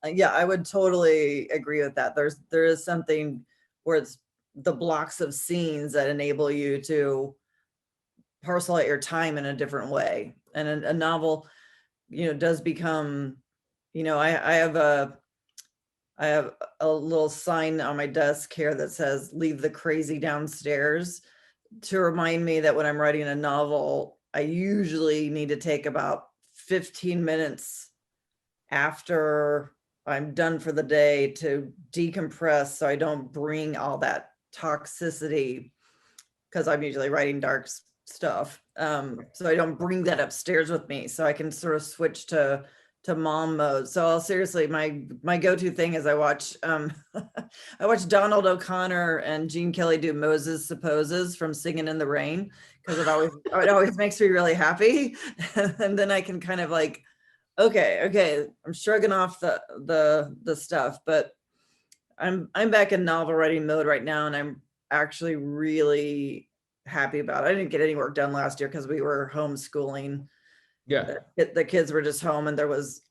Yeah, I would totally agree with that. There is something where it's the blocks of scenes that enable you to parcel out your time in a different way. And a novel, does become, I have a little sign on my desk here that says leave the crazy downstairs, to remind me that when I'm writing a novel, I usually need to take about 15 minutes after I'm done for the day to decompress, so I don't bring all that toxicity, because I'm usually writing dark stuff. So I don't bring that upstairs with me, so I can sort of switch to mom mode. So I'll seriously, my go-to thing is I watch I watch Donald O'Connor and Gene Kelly do Moses Supposes from Singing in the Rain, because it always makes me really happy. And then I can kind of like, okay, I'm shrugging off the stuff, but I'm back in novel writing mode right now, and I'm actually really happy about it. I didn't get any work done last year because we were homeschooling. Yeah. The kids were just home, and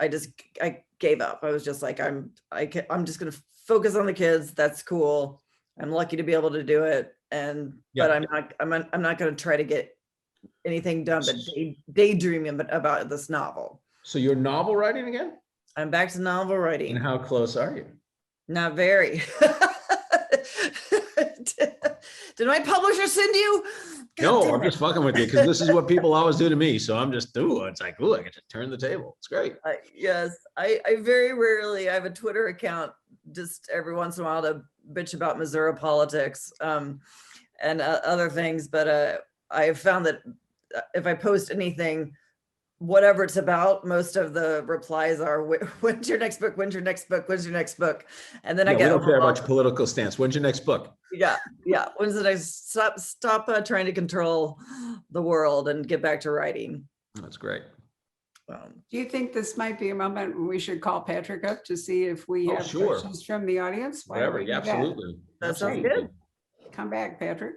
I gave up. I was just like, I'm just going to focus on the kids. That's cool. I'm lucky to be able to do it. But I'm not going to try to get anything done, but daydreaming about this novel. So you're novel writing again? I'm back to novel writing. And how close are you? Not very. Did my publisher send you? No, I'm just fucking with you, because this is what people always do to me. So I'm just, it's like, I get to turn the table. It's great. Yes, I very rarely, I have a Twitter account just every once in a while to bitch about Missouri politics and other things. But I have found that if I post anything, whatever it's about, most of the replies are, when's your next book? When's your next book? When's your next book? And then I get, we don't care about your political stance. When's your next book? Yeah. When's the next stop trying to control the world and get back to writing? That's great. Do you think this might be a moment when we should call Patrick up to see if we have questions from the audience? Whatever. Yeah, absolutely. That sounds good. Come back, Patrick.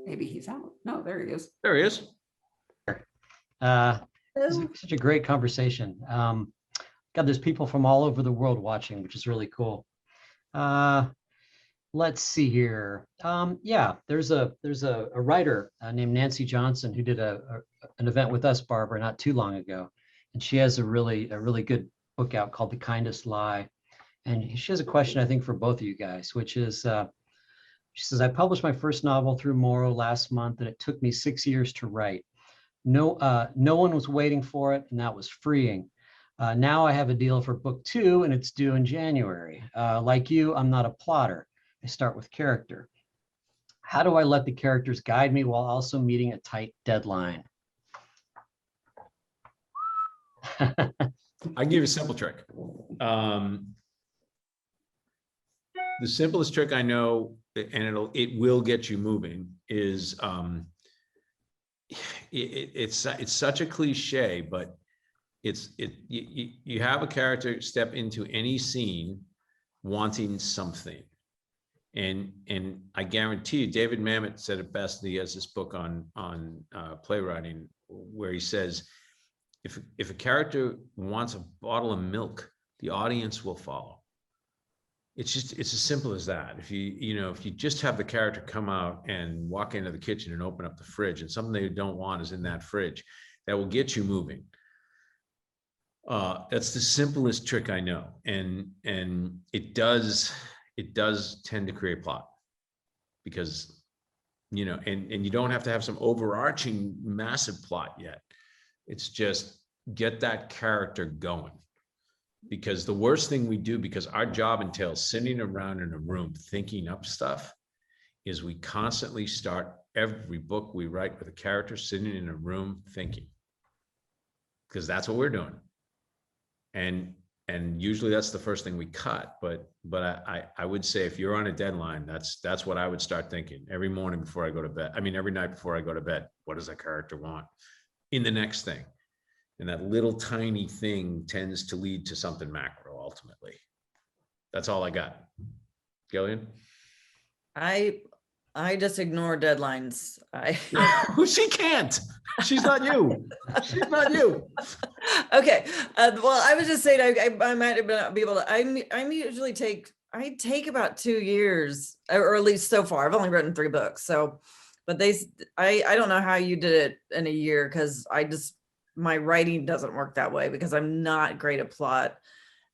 Maybe he's out. No, there he is. There he is. Such a great conversation. God, there's people from all over the world watching, which is really cool. Let's see here. There's a writer named Nancy Johnson who did an event with us, Barbara, not too long ago, and she has a really good book out called The Kindest Lie, and she has a question, I think, for both of you guys, which is, she says, I published my first novel through Morrow last month, and it took me 6 years to write. No one was waiting for it, and that was freeing. Now I have a deal for book 2, and it's due in January. Like you, I'm not a plotter. I start with character. How do I let the characters guide me while also meeting a tight deadline? I can give you a simple trick. The simplest trick I know, and it will get you moving, is it's such a cliche, but you have a character step into any scene wanting something, and I guarantee you, David Mamet said it best. He has this book on playwriting where he says, if a character wants a bottle of milk, the audience will follow. It's as simple as that. If you just have the character come out and walk into the kitchen and open up the fridge, and something they don't want is in that fridge, that will get you moving. That's the simplest trick I know, and it does tend to create plot, because and you don't have to have some overarching massive plot yet. It's just get that character going. Because the worst thing we do, because our job entails sitting around in a room thinking up stuff, is we constantly start every book we write with a character sitting in a room thinking, because that's what we're doing. And usually that's the first thing we cut. But I would say, if you're on a deadline, that's what I would start thinking every morning before I go to bed. I mean, every night before I go to bed. What does that character want in the next thing? And that little tiny thing tends to lead to something macro ultimately. That's all I got. Gillian? I just ignore deadlines. She can't. She's not you. She's not you. Okay. Well, I was just saying I might have be able to. I usually I take about 2 years, or at least so far. I've only written 3 books, so. But I don't know how you did it in a year, because my writing doesn't work that way, because I'm not great at plot,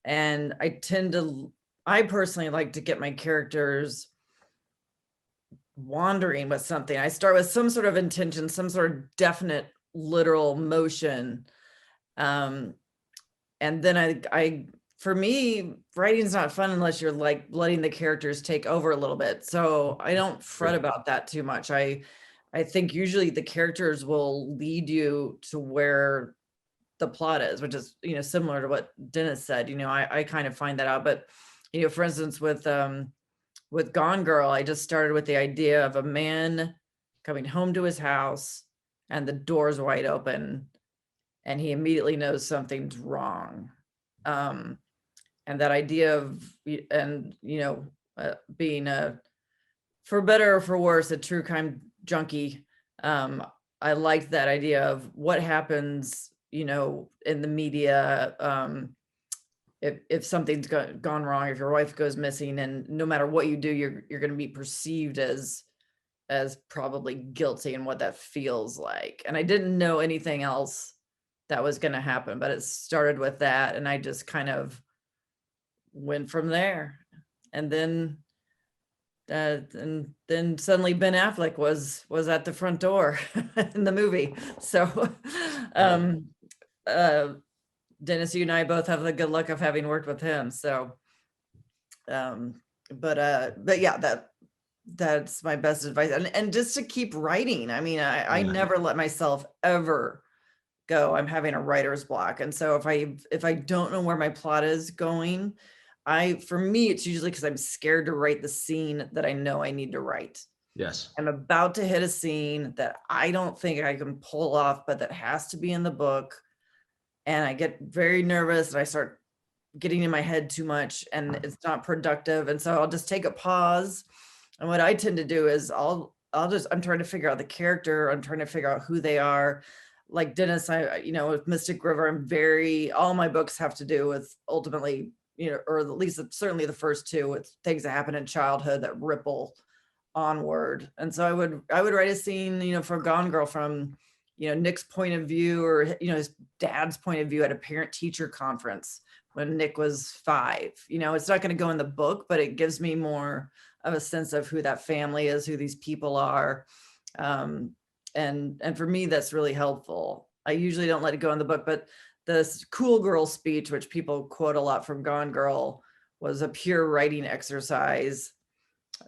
and I personally like to get my characters wandering with something. I start with some sort of intention, some sort of definite literal motion. And then for me, writing's not fun unless you're like letting the characters take over a little bit. So I don't fret about that too much. I think usually the characters will lead you to where the plot is, which is, similar to what Dennis said. I kind of find that out. But, for instance, with Gone Girl, I just started with the idea of a man coming home to his house and the door's wide open and he immediately knows something's wrong. And that idea of, being for better or for worse, a true crime junkie. I liked that idea of what happens, in the media, if something's gone wrong, if your wife goes missing, and no matter what you do, you're going to be perceived as probably guilty, and what that feels like. And I didn't know anything else that was going to happen, but it started with that, and I just kind of went from there. And then suddenly Ben Affleck was at the front door in the movie. So Dennis, you and I both have the good luck of having worked with him. So but yeah, that's my best advice. And just to keep writing. I mean, I never let myself ever go, I'm having a writer's block. And so if I don't know where my plot is going, for me, it's usually because I'm scared to write the scene that I know I need to write. Yes. I'm about to hit a scene that I don't think I can pull off, but that has to be in the book. And I get very nervous and I start getting in my head too much and it's not productive. And so I'll just take a pause. And what I tend to do is I'm trying to figure out the character. I'm trying to figure out who they are. Like Dennis, with Mystic River, all my books have to do with ultimately, or at least certainly the first 2, it's things that happen in childhood that ripple onward. And so I would write a scene, for Gone Girl from, Nick's point of view, or, his dad's point of view at a parent teacher conference when Nick was 5. It's not going to go in the book, but it gives me more of a sense of who that family is, who these people are. And for me, that's really helpful. I usually don't let it go in the book, but this cool girl speech, which people quote a lot from Gone Girl, was a pure writing exercise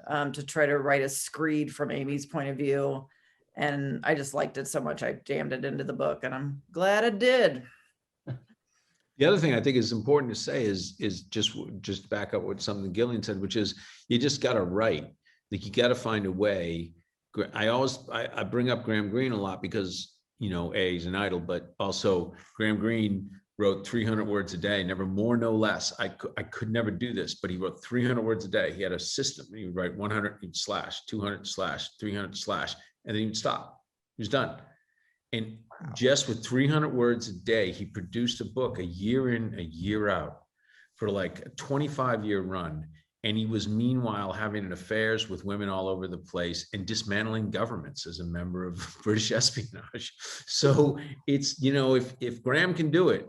to try to write a screed from Amy's point of view. And I just liked it so much, I jammed it into the book, and I'm glad I did. The other thing I think is important to say is just back up with something Gillian said, which is you just got to write. Like, you got to find a way. I bring up Graham Greene a lot because, he's an idol, but also Graham Greene wrote 300 words a day, never more, no less. I could never do this, but he wrote 300 words a day. He had a system. He would write 100, he'd slash, 200 slash, 300 slash, and then he'd stop. He was done. And just with 300 words a day, he produced a book a year in, a year out for like a 25-year run. And he was meanwhile having affairs with women all over the place and dismantling governments as a member of British espionage. So it's, if Graham can do it,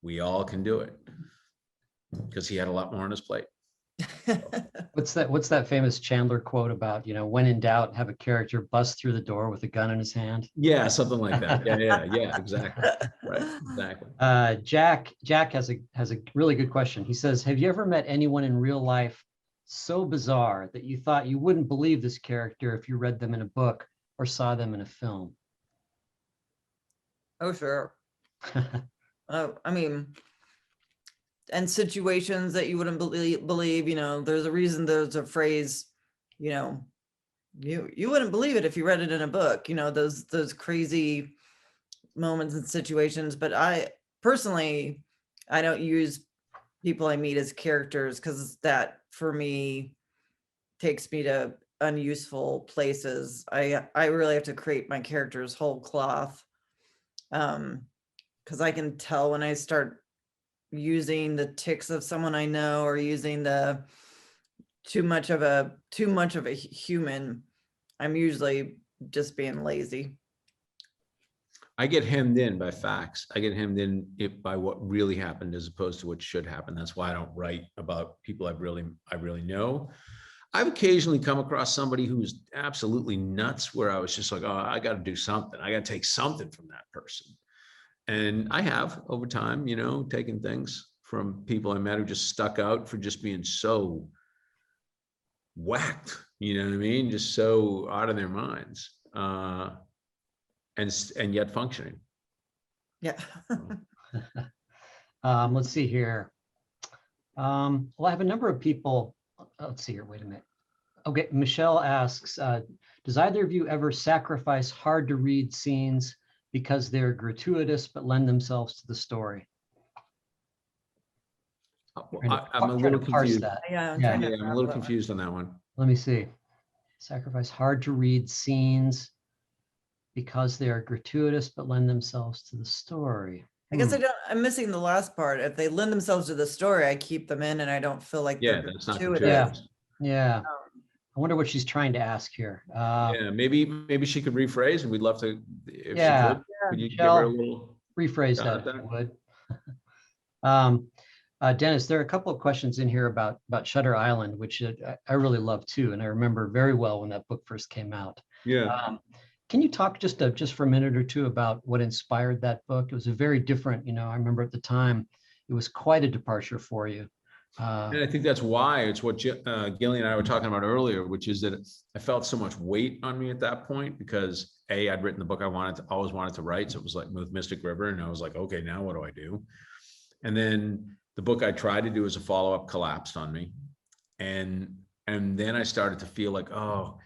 we all can do it, because he had a lot more on his plate. What's that famous Chandler quote about, when in doubt, have a character bust through the door with a gun in his hand? Yeah, something like that. Yeah, exactly. Right, exactly. Jack has a really good question. He says, have you ever met anyone in real life so bizarre that you thought you wouldn't believe this character if you read them in a book or saw them in a film? Oh, sure. I mean, and situations that you wouldn't believe, there's a reason there's a phrase, you wouldn't believe it if you read it in a book, those crazy moments and situations, but I personally, I don't use people I meet as characters because that for me takes me to unuseful places. I really have to create my characters whole cloth. Because I can tell when I start using the tics of someone I know or using the too much of a human, I'm usually just being lazy. I get hemmed in by facts. I get hemmed in by what really happened as opposed to what should happen. That's why I don't write about people I really know. I've occasionally come across somebody who's absolutely nuts where I was just like, oh, I got to do something. I got to take something from that person. And I have over time, you know, taken things from people I met who just stuck out for just being so whacked, you know what I mean? Just so out of their minds. And yet functioning. Yeah. Let's see here. Well, I have a number of people. Let's see here. Wait a minute. Okay, Michelle asks, does either of you ever sacrifice hard to read scenes because they're gratuitous but lend themselves to the story? I'm a little confused. Yeah, Yeah. Yeah, I'm a little confused on that one. Let me see. Sacrifice hard to read scenes because they are gratuitous but lend themselves to the story. I guess I'm missing the last part. If they lend themselves to the story, I keep them in and I don't feel like Yeah, they're that's not gratuitous. gratuitous. Yeah. I wonder what she's trying to ask here. Yeah, maybe she could rephrase, and we'd love to. If Yeah. she could you give her a little? Rephrase that if you would. Dennis, there are a couple of questions in here about Shutter Island, which I really love too, and I remember very well when that book first came out. Yeah. Can you talk just for a minute or two about what inspired that book? It was a very different, you know, I remember at the time, it was quite a departure for you. And I think that's why it's what Gillian and I were talking about earlier, which is that I felt so much weight on me at that point because I'd written the book I always wanted to write. So it was like with Mystic River, and I was like, okay, now what do I do? And then the book I tried to do as a follow-up collapsed on me, and then I started to feel like, oh,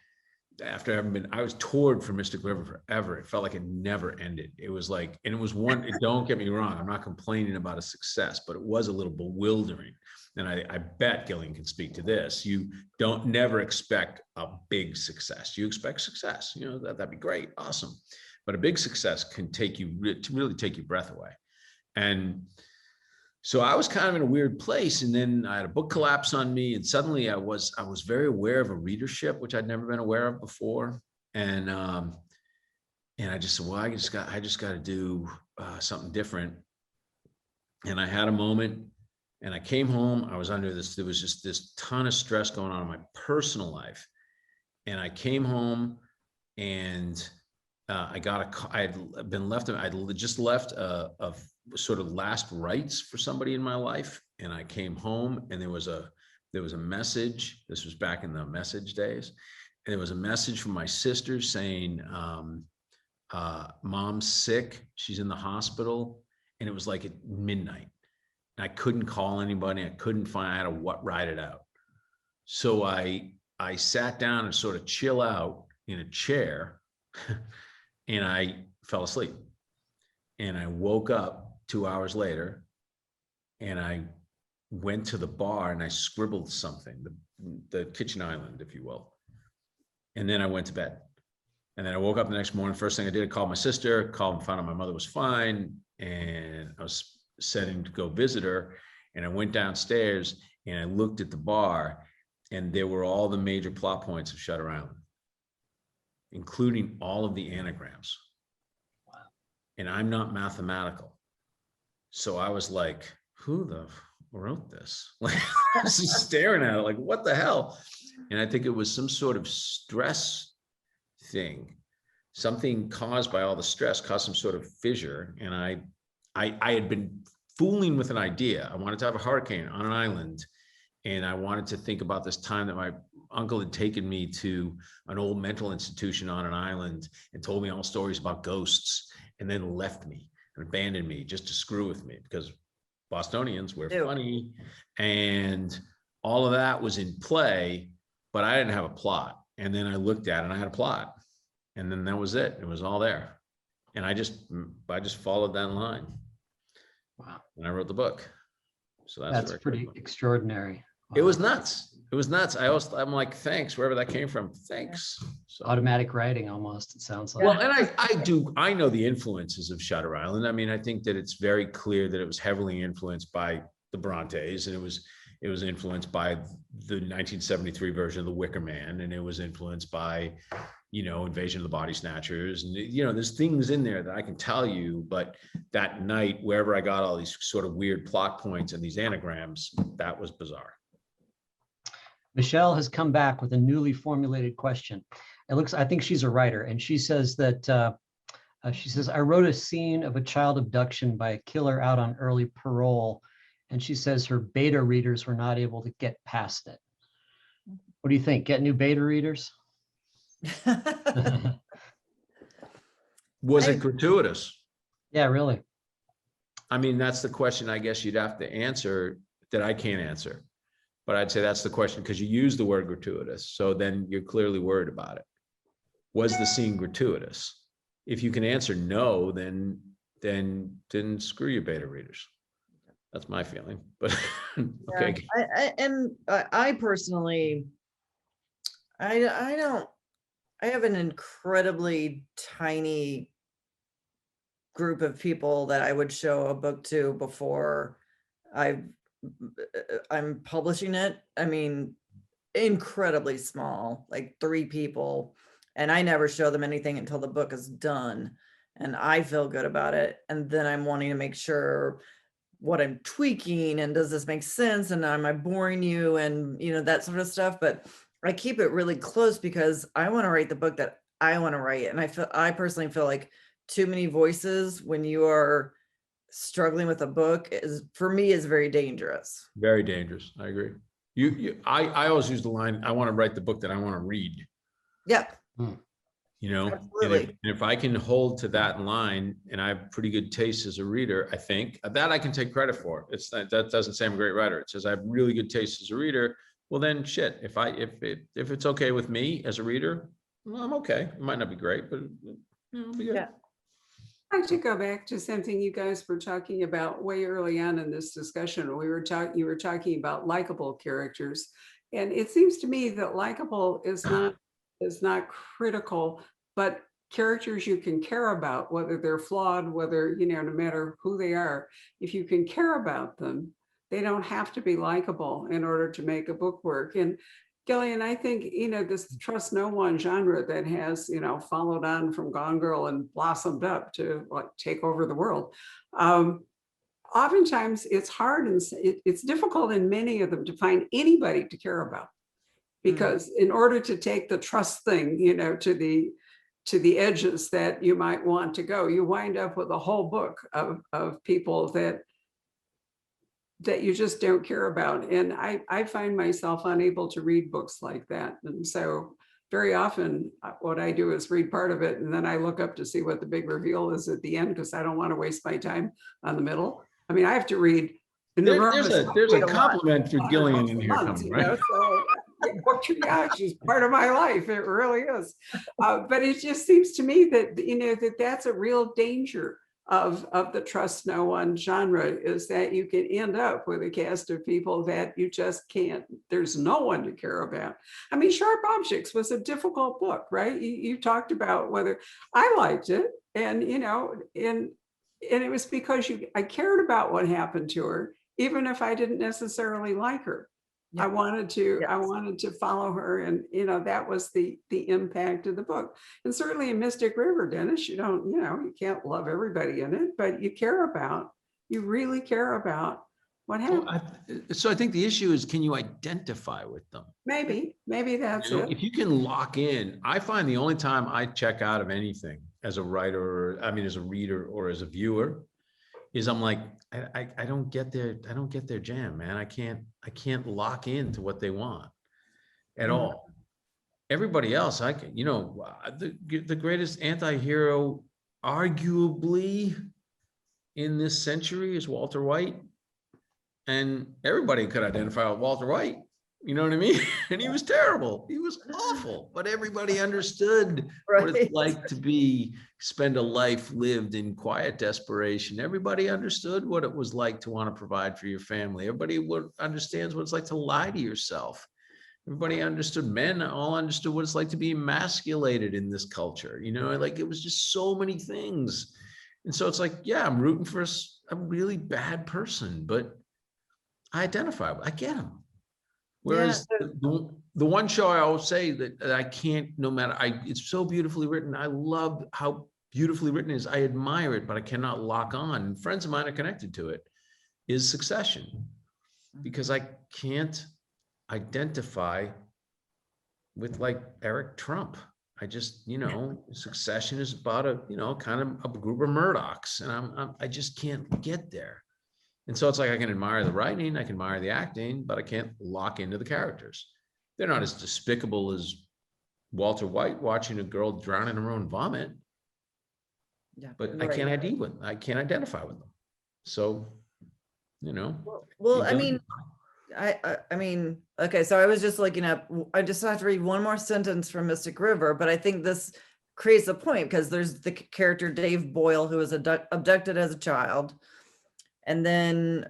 after having I was toured for Mystic River forever. It felt like it never ended. It was like, and it was don't get me wrong, I'm not complaining about a success, but it was a little bewildering. And I bet Gillian can speak to this. You don't never expect a big success. You expect success, you know, that'd be great, awesome. But a big success can really take your breath away. And so I was kind of in a weird place, and then I had a book collapse on me, and suddenly I was very aware of a readership, which I'd never been aware of before, and I just said, well, I just got to do something different. And I had a moment, and I came home. I was under this. There was just this ton of stress going on in my personal life, and I came home, and I had been left. I'd just left a sort of last rites for somebody in my life, and I came home, and there was a message. This was back in the message days, and there was a message from my sister saying, "Mom's sick. She's in the hospital," and it was like at midnight. And I couldn't call anybody. I couldn't find. I had to write it out. So I sat down and sort of chill out in a chair, and I fell asleep. And I woke up 2 hours later, and I went to the bar and I scribbled something, the kitchen island, if you will. And then I went to bed. And then I woke up the next morning. First thing I did, I called my sister, found out my mother was fine. And I was setting to go visit her. And I went downstairs and I looked at the bar, and there were all the major plot points of Shutter Island, including all of the anagrams. Wow. And I'm not mathematical. So I was like, who wrote this? Like, I was just staring at it like, what the hell? And I think it was some sort of stress thing. Something caused by all the stress caused some sort of fissure. And I had been fooling with an idea. I wanted to have a hurricane on an island. And I wanted to think about this time that my uncle had taken me to an old mental institution on an island and told me all stories about ghosts, and then left me and abandoned me just to screw with me, because Bostonians were funny, and all of that was in play, but I didn't have a plot. And then I looked at it and I had a plot, and then that was it. It was all there. And I just followed that line. Wow. And I wrote the book. So That's very pretty cool. extraordinary. It was Wow. nuts. It was nuts. I'm like, thanks, wherever that came from. Thanks. So, Automatic writing almost, it sounds like. well, and I know the influences of Shutter Island. I mean, I think that it's very clear that it was heavily influenced by the Brontes, and it was influenced by the 1973 version of The Wicker Man, and it was influenced by, Invasion of the Body Snatchers, and there's things in there that I can tell you, but that night, wherever I got all these sort of weird plot points and these anagrams, that was bizarre. Michelle has come back with a newly formulated question. I think she's a writer, and she says that, I wrote a scene of a child abduction by a killer out on early parole, and she says her beta readers were not able to get past it. What do you think? Get new beta readers? Was it gratuitous? Yeah, really. I mean, that's the question I guess you'd have to answer that I can't answer. But I'd say that's the question, because you use the word gratuitous. So then you're clearly worried about it. Was the scene gratuitous? If you can answer no, then screw your beta readers. That's my feeling. But okay. I personally, I have an incredibly tiny group of people that I would show a book to before I'm publishing it. I mean, incredibly small, like 3 people, and I never show them anything until the book is done and I feel good about it. And then I'm wanting to make sure what I'm tweaking, and does this make sense, and am I boring you, and that sort of stuff. But I keep it really close because I want to write the book that I want to write. And I personally feel like too many voices when you are struggling with a book is very dangerous. Very dangerous. I agree. I always use the line, I want to write the book that I want to read. Yeah. And if I can hold to that line, and I have pretty good taste as a reader, I think that I can take credit for. That doesn't say I'm a great writer. It says I have really good taste as a reader. Well, then shit, if it's okay with me as a reader, well, I'm okay. It might not be great, but it'll be good. Yeah. I'd like to go back to something you guys were talking about way early on in this discussion. You were talking about likable characters, and it seems to me that likable is not critical, but characters you can care about, whether they're flawed, whether no matter who they are, if you can care about them, they don't have to be likable in order to make a book work. And Gillian, I think, this trust no one genre that has, followed on from Gone Girl and blossomed up to like take over the world. Oftentimes it's hard and it's difficult in many of them to find anybody to care about, because in order to take the trust thing, to the edges that you might want to go, you wind up with a whole book of people that you just don't care about. And I find myself unable to read books like that. And so very often what I do is read part of it, and then I look up to see what the big reveal is at the end, because I don't want to waste my time on the middle. I mean, I have to read. There's a compliment for Gillian in here coming, right? So book triage is part of my life. It really is. But it just seems to me that, that's a real danger of the trust no one genre, is that you can end up with a cast of people that you just can't, there's no one to care about. I mean, Sharp Objects was a difficult book, right? You talked about whether I liked it, and and it was because I cared about what happened to her, even if I didn't necessarily like her. Yeah. I wanted to follow her, and that was the impact of the book. And certainly in Mystic River, Dennis, you can't love everybody in it, but you really care about what happened. So I think the issue is, can you identify with them? Maybe that's it. If you can lock in, I find the only time I check out of anything as a writer, as a reader or as a viewer, is I'm like, I don't get their jam, man. I can't lock into what they want at all. Everybody else, I can, the greatest anti-hero arguably in this century is Walter White. And everybody could identify with Walter White. You know what I mean? And he was terrible. He was awful, but everybody understood what it's Right. like to spend a life lived in quiet desperation. Everybody understood what it was like to want to provide for your family. Everybody understands what it's like to lie to yourself. Everybody understood, men all understood what it's like to be emasculated in this culture. You know, like it was just so many things. And so it's like, yeah, I'm rooting for a really bad person, but I identify with, I get him. Whereas the one show I always say that I can't, no matter, it's so beautifully written. I love how beautifully written it is. I admire it, but I cannot lock on. And friends of mine are connected to it, is Succession, because I can't identify with like Eric Trump. I just, you know, Succession is about a, you know, kind of a group of Murdochs, and I just can't get there. And so it's like, I can admire the writing, I can admire the acting, but I can't lock into the characters. They're not as despicable as Walter White watching a girl drown in her own vomit, Yeah. but I can't I can't identify with them. So, you know. Well, you I don't- mean, I mean, okay, so I was just looking up, I just have to read one more sentence from Mystic River, but I think this creates a point because there's the character Dave Boyle, who was abducted as a child. And then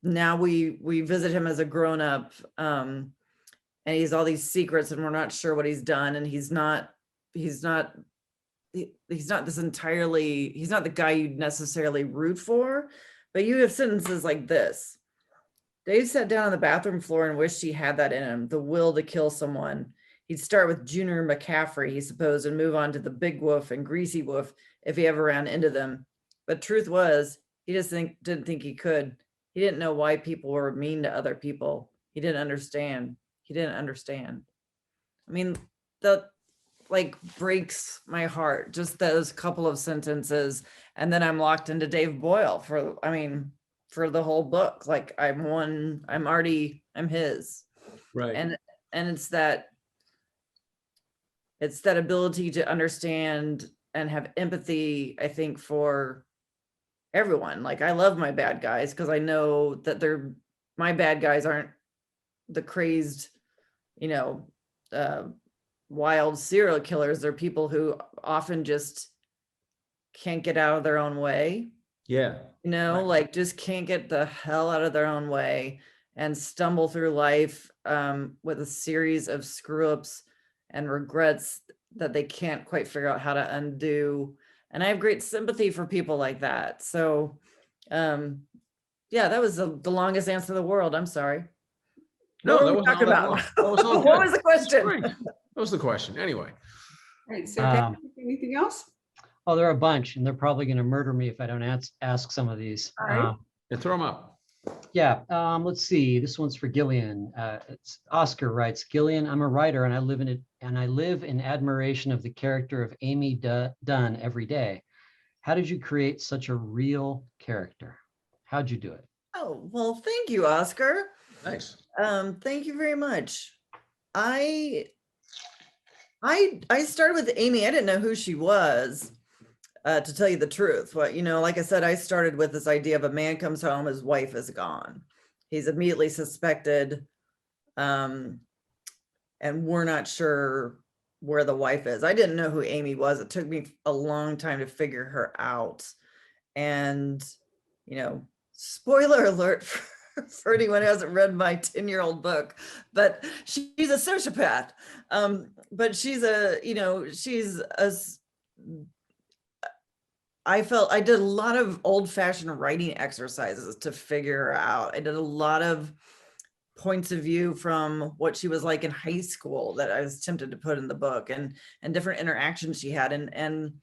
now we visit him as a grown-up, and he's all these secrets and we're not sure what he's done. And he's not this entirely, he's not the guy you'd necessarily root for, but you have sentences like this. Dave sat down on the bathroom floor and wished he had that in him, the will to kill someone. He'd start with Junior McCaffrey, he supposed, and move on to the Big Wolf and Greasy Wolf if he ever ran into them. But truth was, he just didn't think he could. He didn't know why people were mean to other people. He didn't understand. He didn't understand. I mean, that like breaks my heart, just those couple of sentences. And then I'm locked into Dave Boyle for the whole book. Like I'm his. Right. And it's that ability to understand and have empathy, I think, for everyone. Like I love my bad guys because I know that my bad guys aren't the crazed, you know, wild serial killers. They're people who often just can't get out of their own way. Yeah. You know, Right. like just can't get the hell out of their own way and stumble through life with a series of screw ups and regrets that they can't quite figure out how to undo. And I have great sympathy for people like that. So, yeah, that was the longest answer in the world. I'm sorry. No, What were that we wasn't talking all that about? long. That was all What good. was the question? Great. That was the question. Anyway. Right, so Patrick, anything else? Oh, there are a bunch, and they're probably going to murder me if I don't ask some of these. All right. And throw them up. Yeah, let's see. This one's for Gillian. It's Oscar writes, Gillian, I'm a writer and I live in admiration of the character of Amy Dunn every day. How did you create such a real character? How'd you do it? Oh, well, thank you, Oscar. Nice. Thank you very much. I started with Amy. I didn't know who she was, to tell you the truth. What, you know, like I said, I started with this idea of a man comes home, his wife is gone. He's immediately suspected, and we're not sure where the wife is. I didn't know who Amy was. It took me a long time to figure her out. And, you know, spoiler alert for anyone who hasn't read my 10-year-old book, but she's a sociopath. But I felt I did a lot of old-fashioned writing exercises to figure her out. I did a lot of points of view from what she was like in high school that I was tempted to put in the book, and different interactions she had. And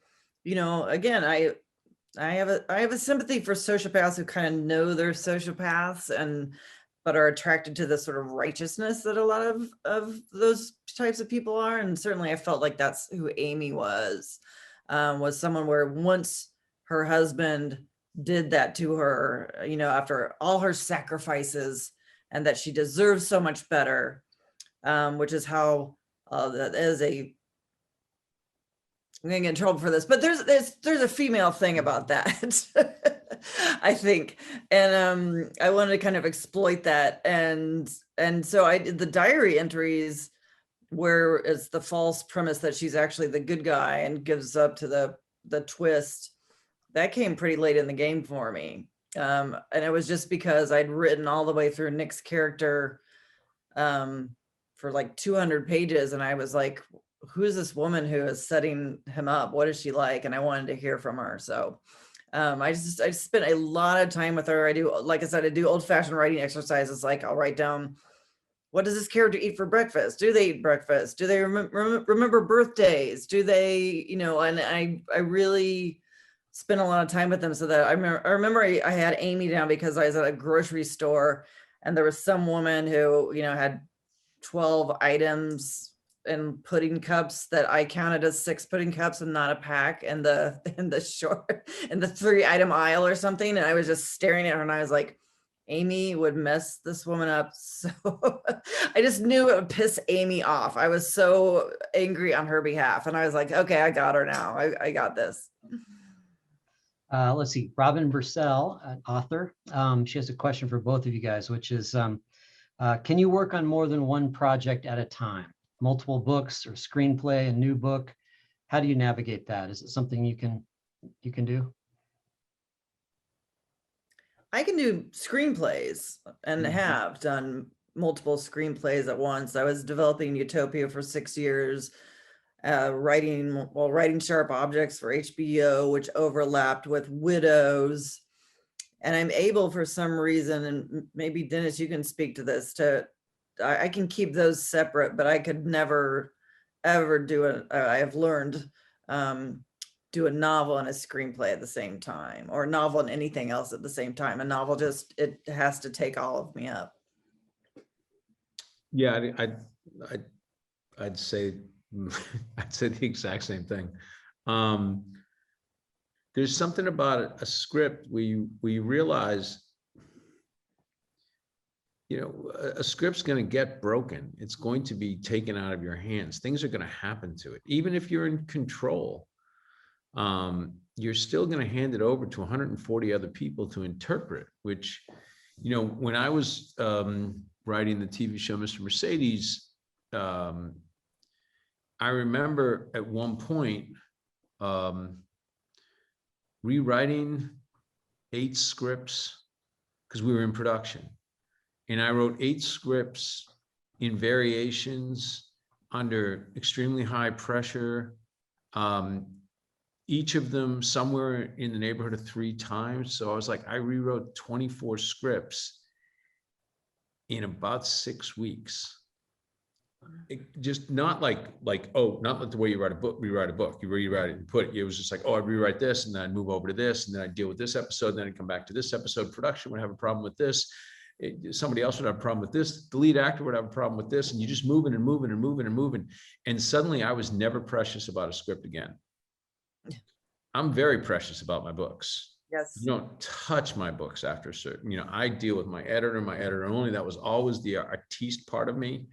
you know, again, I have a sympathy for sociopaths who kind of know they're sociopaths but are attracted to the sort of righteousness that a lot of those types of people are. And certainly I felt like that's who Amy was someone where once her husband did that to her, you know, after all her sacrifices, and that she deserves so much better, which is how that is I'm gonna get in trouble for this, but there's a female thing about that. I think. And I wanted to kind of exploit that. And so I did the diary entries where it's the false premise that she's actually the good guy and gives up to the twist. That came pretty late in the game for me. And it was just because I'd written all the way through Nick's character for like 200 pages. And I was like, who's this woman who is setting him up? What is she like? And I wanted to hear from her. So I spent a lot of time with her. I do, like I said, I do old fashioned writing exercises. Like I'll write down, what does this character eat for breakfast? Do they eat breakfast? Do they remember birthdays? Do they, you know, and I really spent a lot of time with them so that I remember I had Amy down because I was at a grocery store and there was some woman who, you know, had 12 items in pudding cups that I counted as 6 pudding cups and not a pack in the short in the 3-item aisle or something. And I was just staring at her and I was like, Amy would mess this woman up. So I just knew it would piss Amy off. I was so angry on her behalf. And I was like, okay, I got her now. I got this. Let's see, Robin Bursell, an author. She has a question for both of you guys, which is, can you work on more than one project at a time? Multiple books or screenplay, a new book? How do you navigate that? Is it something you can do? I can do screenplays and have done multiple screenplays at once. I was developing Utopia for 6 years, writing Sharp Objects for HBO, which overlapped with Widows. And I'm able, for some reason, and maybe Dennis, you can speak to this, I can keep those separate, but I could never, ever do I have learned, do a novel and a screenplay at the same time, or a novel and anything else at the same time. A novel just, it has to take all of me up. Yeah, I'd say the exact same thing. There's something about a script where you realize, you know, a script's going to get broken. It's going to be taken out of your hands. Things are going to happen to it. Even if you're in control, you're still going to hand it over to 140 other people to interpret, which, you know, when I was writing the TV show, Mr. Mercedes, I remember at one point rewriting 8 scripts because we were in production. And I wrote 8 scripts in variations under extremely high pressure. Each of them somewhere in the neighborhood of 3 times. So I was like, I rewrote 24 scripts in about 6 weeks. It just not like, oh, not like the way you write a book, rewrite a book, you rewrite it and put it. It was just like, oh, I'd rewrite this and then I'd move over to this and then I'd deal with this episode. And then I'd come back to this episode. Production would have a problem with this. Somebody else would have a problem with this. The lead actor would have a problem with this. And you just moving and moving and moving and moving. And suddenly I was never precious about a script again. I'm very precious about my books. Yes. You don't touch my books after a certain, you know, I deal with my editor only. That was always the artiste part of me.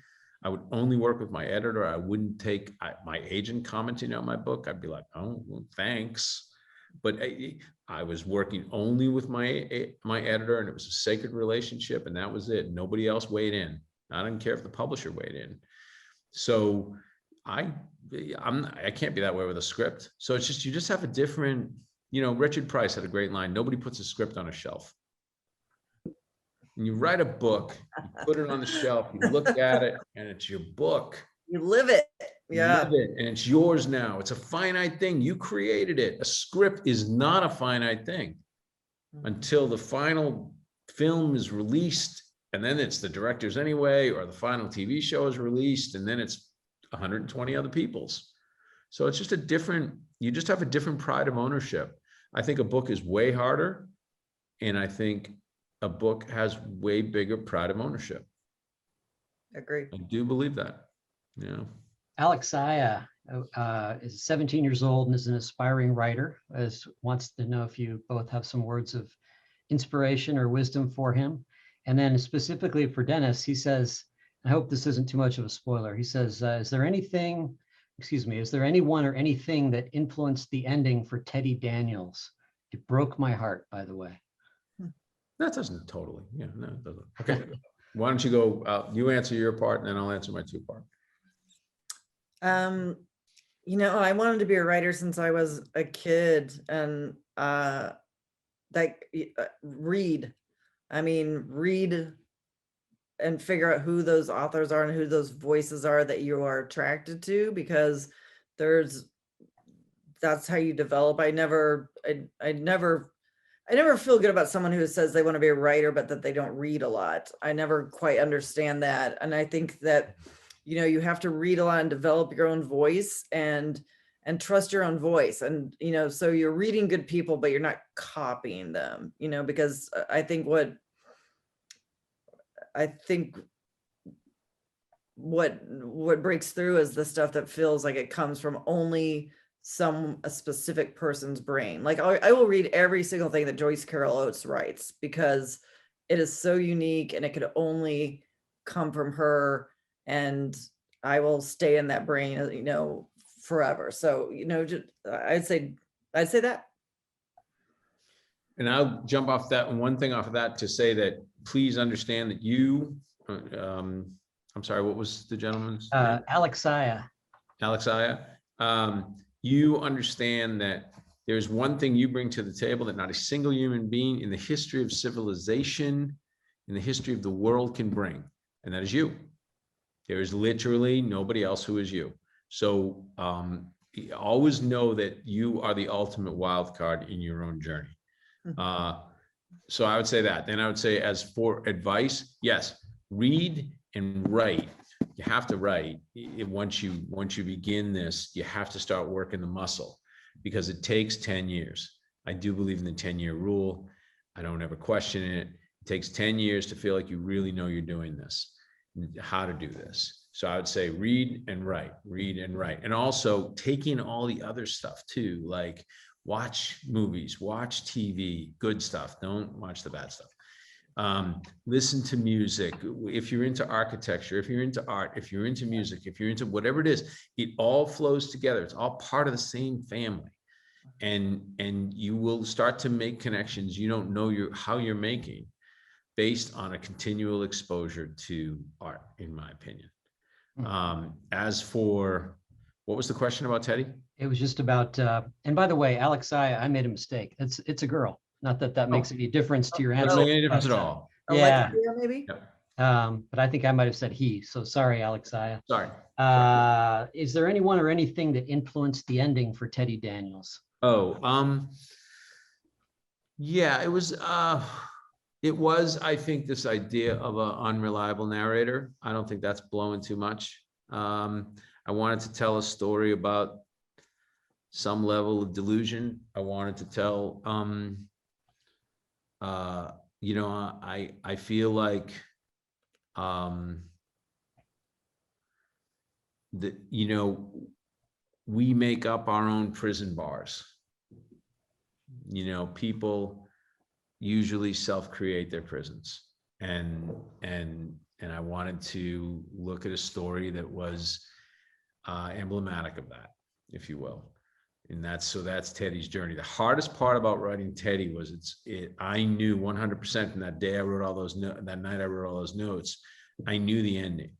I would only work with my editor. I wouldn't take my agent commenting on my book. I'd be like, oh, well, thanks. But I was working only with my editor, and it was a sacred relationship, and that was it. Nobody else weighed in. I didn't care if the publisher weighed in. So I can't be that way with a script. So it's just, you just have a different, you know, Richard Price had a great line. Nobody puts a script on a shelf. When you write a book, you put it on the shelf, you look at it, and it's your book. You live it. Yeah. You live it, and it's yours now. It's a finite thing. You created it. A script is not a finite thing until the final film is released, and then it's the director's anyway, or the final TV show is released, and then it's 120 other people's. So it's just a different, you just have a different pride of ownership. I think a book is way harder, and I think a book has way bigger pride of ownership. Agree. I do believe that. Yeah. Alex Aya is 17 years old and is an aspiring writer. Wants to know if you both have some words of inspiration or wisdom for him. And then specifically for Dennis, he says, I hope this isn't too much of a spoiler. He says, is there anyone or anything that influenced the ending for Teddy Daniels It broke my heart, by the way. That doesn't totally, yeah, no, it doesn't. Okay, why don't you go, you answer your part and then I'll answer my 2 part. You know, I wanted to be a writer since I was a kid, and read. I mean, read and figure out who those authors are and who those voices are that you are attracted to, because that's how you develop. I never feel good about someone who says they want to be a writer, but that they don't read a lot. I never quite understand that. And I think that, you know, you have to read a lot and develop your own voice and trust your own voice. And, you know, so you're reading good people, but you're not copying them, you know, because I think what breaks through is the stuff that feels like it comes from only a specific person's brain. Like I will read every single thing that Joyce Carol Oates writes, because it is so unique and it could only come from her, and I will stay in that brain, you know, forever. So, you know, I'd say that. And I'll jump off that one thing off of that to say that please understand that you, I'm sorry, what was the gentleman's name? Alexia. Alexia, you understand that there's one thing you bring to the table that not a single human being in the history of civilization, in the history of the world can bring, and that is you. There is literally nobody else who is you. So always know that you are the ultimate wild card in your own journey. So I would say that. Then I would say, as for advice, yes, read and write. You have to write. Once you begin this, you have to start working the muscle, because it takes 10 years. I do believe in the 10-year rule. I don't ever question it. It takes 10 years to feel like you really know you're doing this, how to do this. So I would say read and write, and also take in all the other stuff too, like watch movies, watch TV, good stuff. Don't watch the bad stuff. Listen to music. If you're into architecture, if you're into art, if you're into music, if you're into whatever it is, it all flows together. It's all part of the same family. And you will start to make connections you don't know how you're making, based on a continual exposure to art, in my opinion. As for, what was the question about, Teddy? It was just about, and by the way, Alexia, I made a mistake. It's a girl. Not that that makes any difference to your answer. Doesn't make any difference at all. Yeah. Maybe. Yep. But I think I might have said he. So sorry, Alexia. Sorry. Is there anyone or anything that influenced the ending for Teddy Daniels? Oh, yeah, it was, I think, this idea of an unreliable narrator. I don't think that's blowing too much. I wanted to tell a story about some level of delusion. I wanted to tell, you know, I feel like, that, you know, we make up our own prison bars. You know, people usually self-create their prisons, and I wanted to look at a story that was emblematic of that, if you will. And that's Teddy's journey. The hardest part about writing Teddy was I knew 100% from that day I wrote all those that night I wrote all those notes, I knew the ending.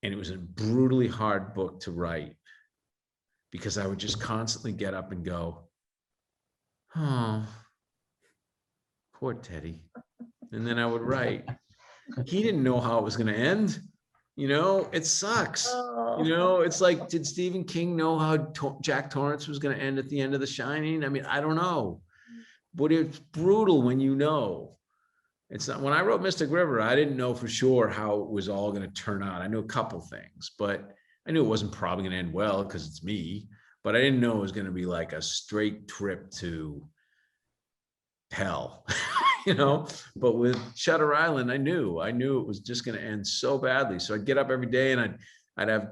And it was a brutally hard book to write, because I would just constantly get up and go, oh, poor Teddy. And then I would write. He didn't know how it was going to end. You know, it sucks. You know, it's like, did Stephen King know how Jack Torrance was going to end at the end of The Shining? I mean, I don't know, but it's brutal when you know. It's not, when I wrote Mystic River, I didn't know for sure how it was all going to turn out. I knew a couple things, but I knew it wasn't probably going to end well because it's me, but I didn't know it was going to be like a straight trip to hell. You know, but with Shutter Island, I knew it was just going to end so badly. So I'd get up every day and I'd have,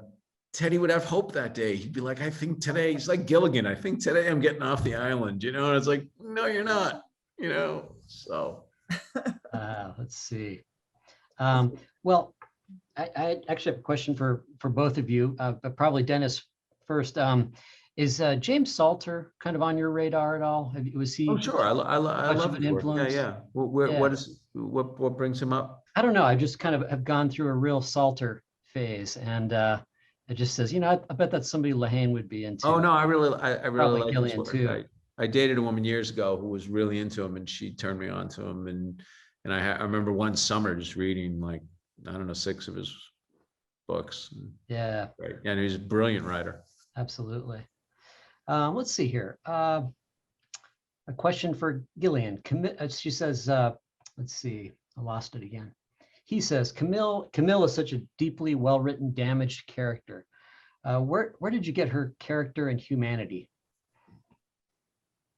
Teddy would have hope that day. He'd be like, I think today, he's like Gilligan, I think today I'm getting off the island, you know? And it's like, no, you're not, you know? So. Let's see. Well, I actually have a question for both of you, but probably Dennis first. Is James Salter kind of on your radar at all? Was he Oh, sure. I much love of an his work. Yeah, influence? yeah. Yeah. What brings him up? I don't know. I just kind of have gone through a real Salter phase, and it just says, I bet that's somebody Lehane would be into. Oh, no, I really Probably like his Gillian work. too. I dated a woman years ago who was really into him, and she turned me on to him. And I remember one summer just reading like, I don't know, 6 of his books. Yeah, Right. And he's a brilliant writer. absolutely. Let's see here. A question for Gillian. She says, let's see, I lost it again. He says, Camille is such a deeply well-written, damaged character. Where did you get her character and humanity?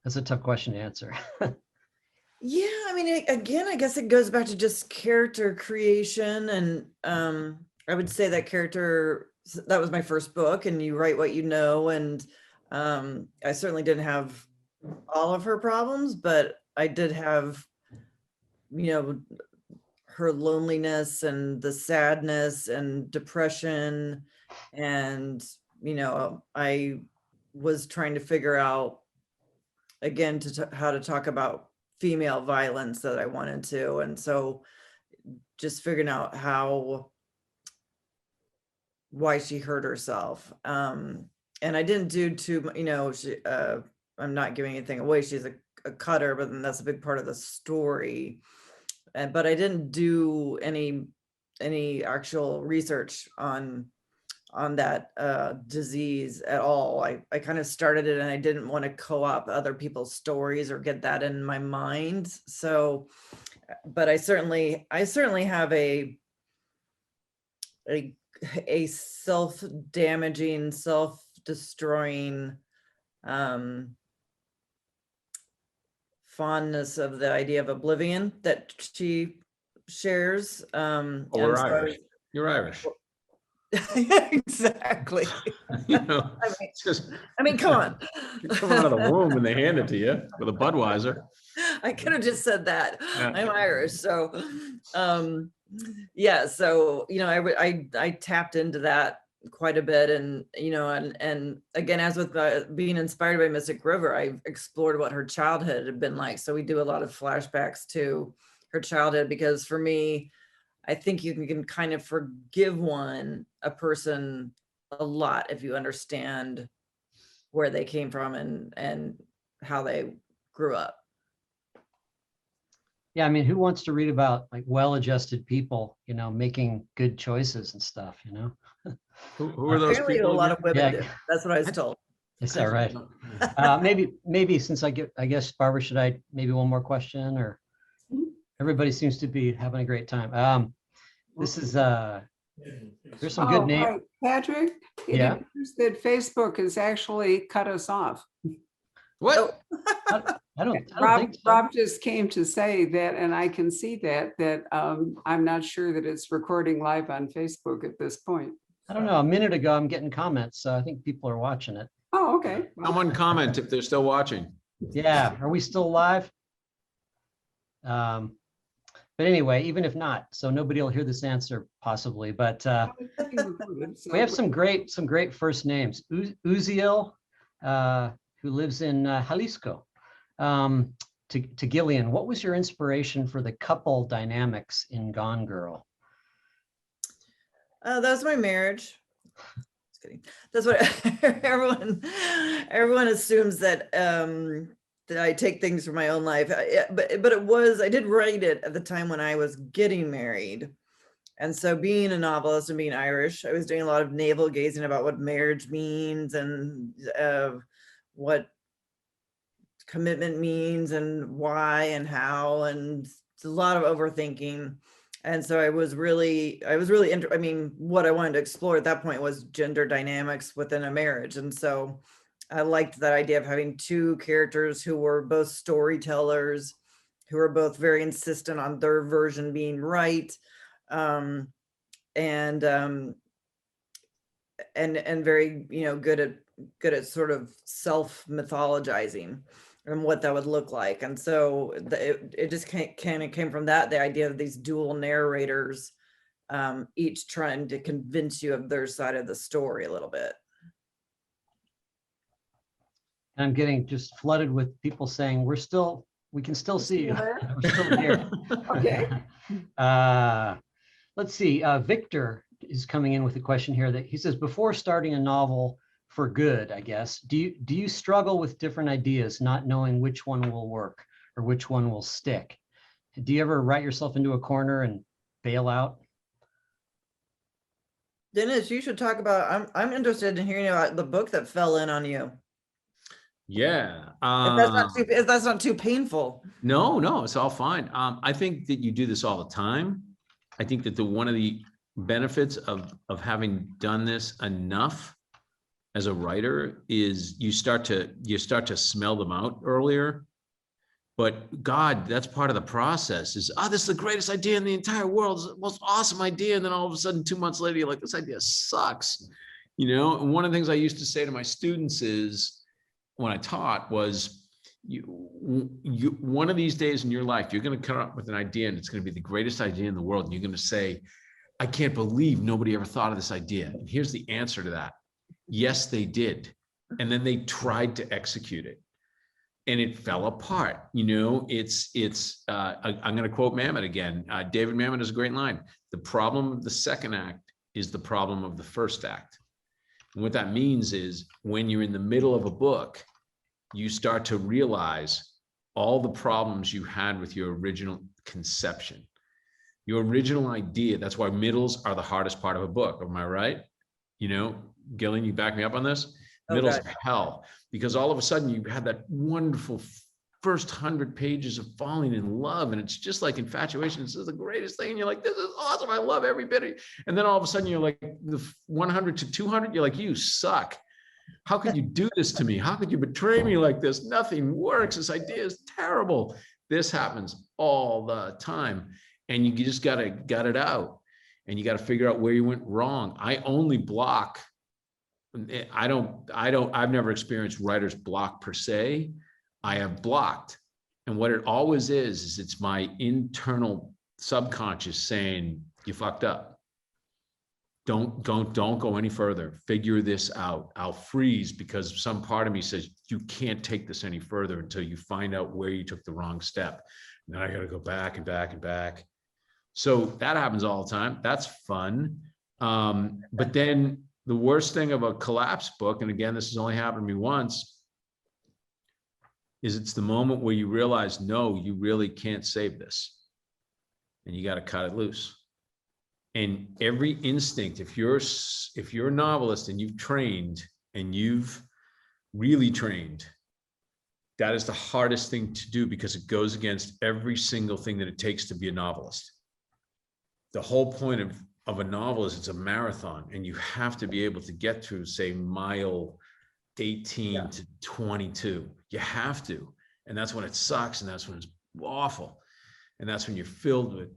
That's a tough question to answer. Yeah, I mean, again, I guess it goes back to just character creation. And I would say that that was my first book, and you write what you know. And I certainly didn't have all of her problems, but I did have, her loneliness and the sadness and depression. And, I was trying to figure out, again, how to talk about female violence that I wanted to. And so just figuring out why she hurt herself. And I didn't do I'm not giving anything away. She's a cutter, but then that's a big part of the story. But I didn't do any actual research on that disease at all. I kind of started it, and I didn't want to co-opt other people's stories or get that in my mind. So, but I certainly have a self-damaging, self-destroying fondness of the idea of oblivion that she shares. Oh, we're Irish. You're Irish. Exactly. I mean, come on. You come out of the womb and they hand it to you with a Budweiser. I could have just said that. Yeah. I'm Irish, so yeah. So I tapped into that quite a bit, and and again, as with being inspired by Mystic River, I explored what her childhood had been like. So we do a lot of flashbacks to her childhood, because for me, I think you can kind of forgive a person a lot if you understand where they came from and how they grew up. Yeah, I mean, who wants to read about like well-adjusted people, making good choices and stuff, Who are those Apparently people? a lot of women Yeah. do. That's what I was told. Is that right? Maybe since I guess, Barbara, should I, maybe one more question, or everybody seems to be having a great time. This is, there's some good names. Right. Patrick, it Yeah. appears that Facebook has actually cut us off. What? I don't Rob, think so. Rob just came to say that, and I can see that I'm not sure that it's recording live on Facebook at this point. I don't know. A minute ago, I'm getting comments, so I think people are watching it. Oh, okay. Well, Someone comment if they're still watching. Yeah, are we still live? But anyway, even if not, so nobody will hear this answer possibly, but it's being recorded, so- we have some great first names. Uziel, who lives in Jalisco. To Gillian, what was your inspiration for the couple dynamics in Gone Girl? That was my marriage. Just kidding. That's what everyone assumes, that that I take things from my own life. But I did write it at the time when I was getting married. And so, being a novelist and being Irish, I was doing a lot of navel gazing about what marriage means, and what commitment means, and why and how, and it's a lot of overthinking. And so I was really what I wanted to explore at that point was gender dynamics within a marriage. And so I liked that idea of having two characters who were both storytellers, who were both very insistent on their version being right, and very good at sort of self mythologizing and what that would look like. And so it just kind of came from that, the idea of these dual narrators, each trying to convince you of their side of the story a little bit. And I'm getting just flooded with people saying, we can still see you. We're still here. Okay. Let's see. Victor is coming in with a question here that he says, before starting a novel for good, I guess, do you struggle with different ideas, not knowing which one will work or which one will stick? Do you ever write yourself into a corner and bail out? Dennis, you should talk about, I'm interested in hearing about the book that fell in on you. Yeah. If that's not too painful. No, it's all fine. I think that you do this all the time. I think that one of the benefits of having done this enough as a writer is you start to smell them out earlier. But God, that's part of the process is, this is the greatest idea in the entire world. It's the most awesome idea. And then all of a sudden, 2 months later, you're like, this idea sucks. And one of the things I used to say to my students is when I taught was, one of these days in your life, you're going to come up with an idea and it's going to be the greatest idea in the world. And you're going to say, I can't believe nobody ever thought of this idea. And here's the answer to that. Yes, they did. And then they tried to execute it. And it fell apart. I'm going to quote Mamet again. David Mamet has a great line. The problem of the second act is the problem of the first act. And what that means is when you're in the middle of a book, you start to realize all the problems you had with your original conception, your original idea. That's why middles are the hardest part of a book. Am I right? Gillian, you back me up on this? Middles are hell, because all of a sudden you had that wonderful first 100 pages of falling in love, and it's just like infatuation. This is the greatest thing. And you're like, this is awesome. I love every bit of it. And then all of a sudden you're like the 100 to 200. You're like, you suck. How could you do this to me? How could you betray me like this? Nothing works. This idea is terrible. This happens all the time. And you just got to gut it out, and you got to figure out where you went wrong. I only block. I've never experienced writer's block per se. I have blocked. And what it always is it's my internal subconscious saying, you fucked up. Don't go any further. Figure this out. I'll freeze because some part of me says, you can't take this any further until you find out where you took the wrong step. And then I got to go back and back and back. So that happens all the time. That's fun. But then the worst thing of a collapse book, and again, this has only happened to me once, is it's the moment where you realize, no, you really can't save this. And you got to cut it loose. And every instinct, if you're a novelist and you've trained and you've really trained, that is the hardest thing to do because it goes against every single thing that it takes to be a novelist. The whole point of a novel is it's a marathon, and you have to be able to get through, say, mile 18 to 22. You have to. And that's when it sucks, and that's when it's awful. And that's when you're filled with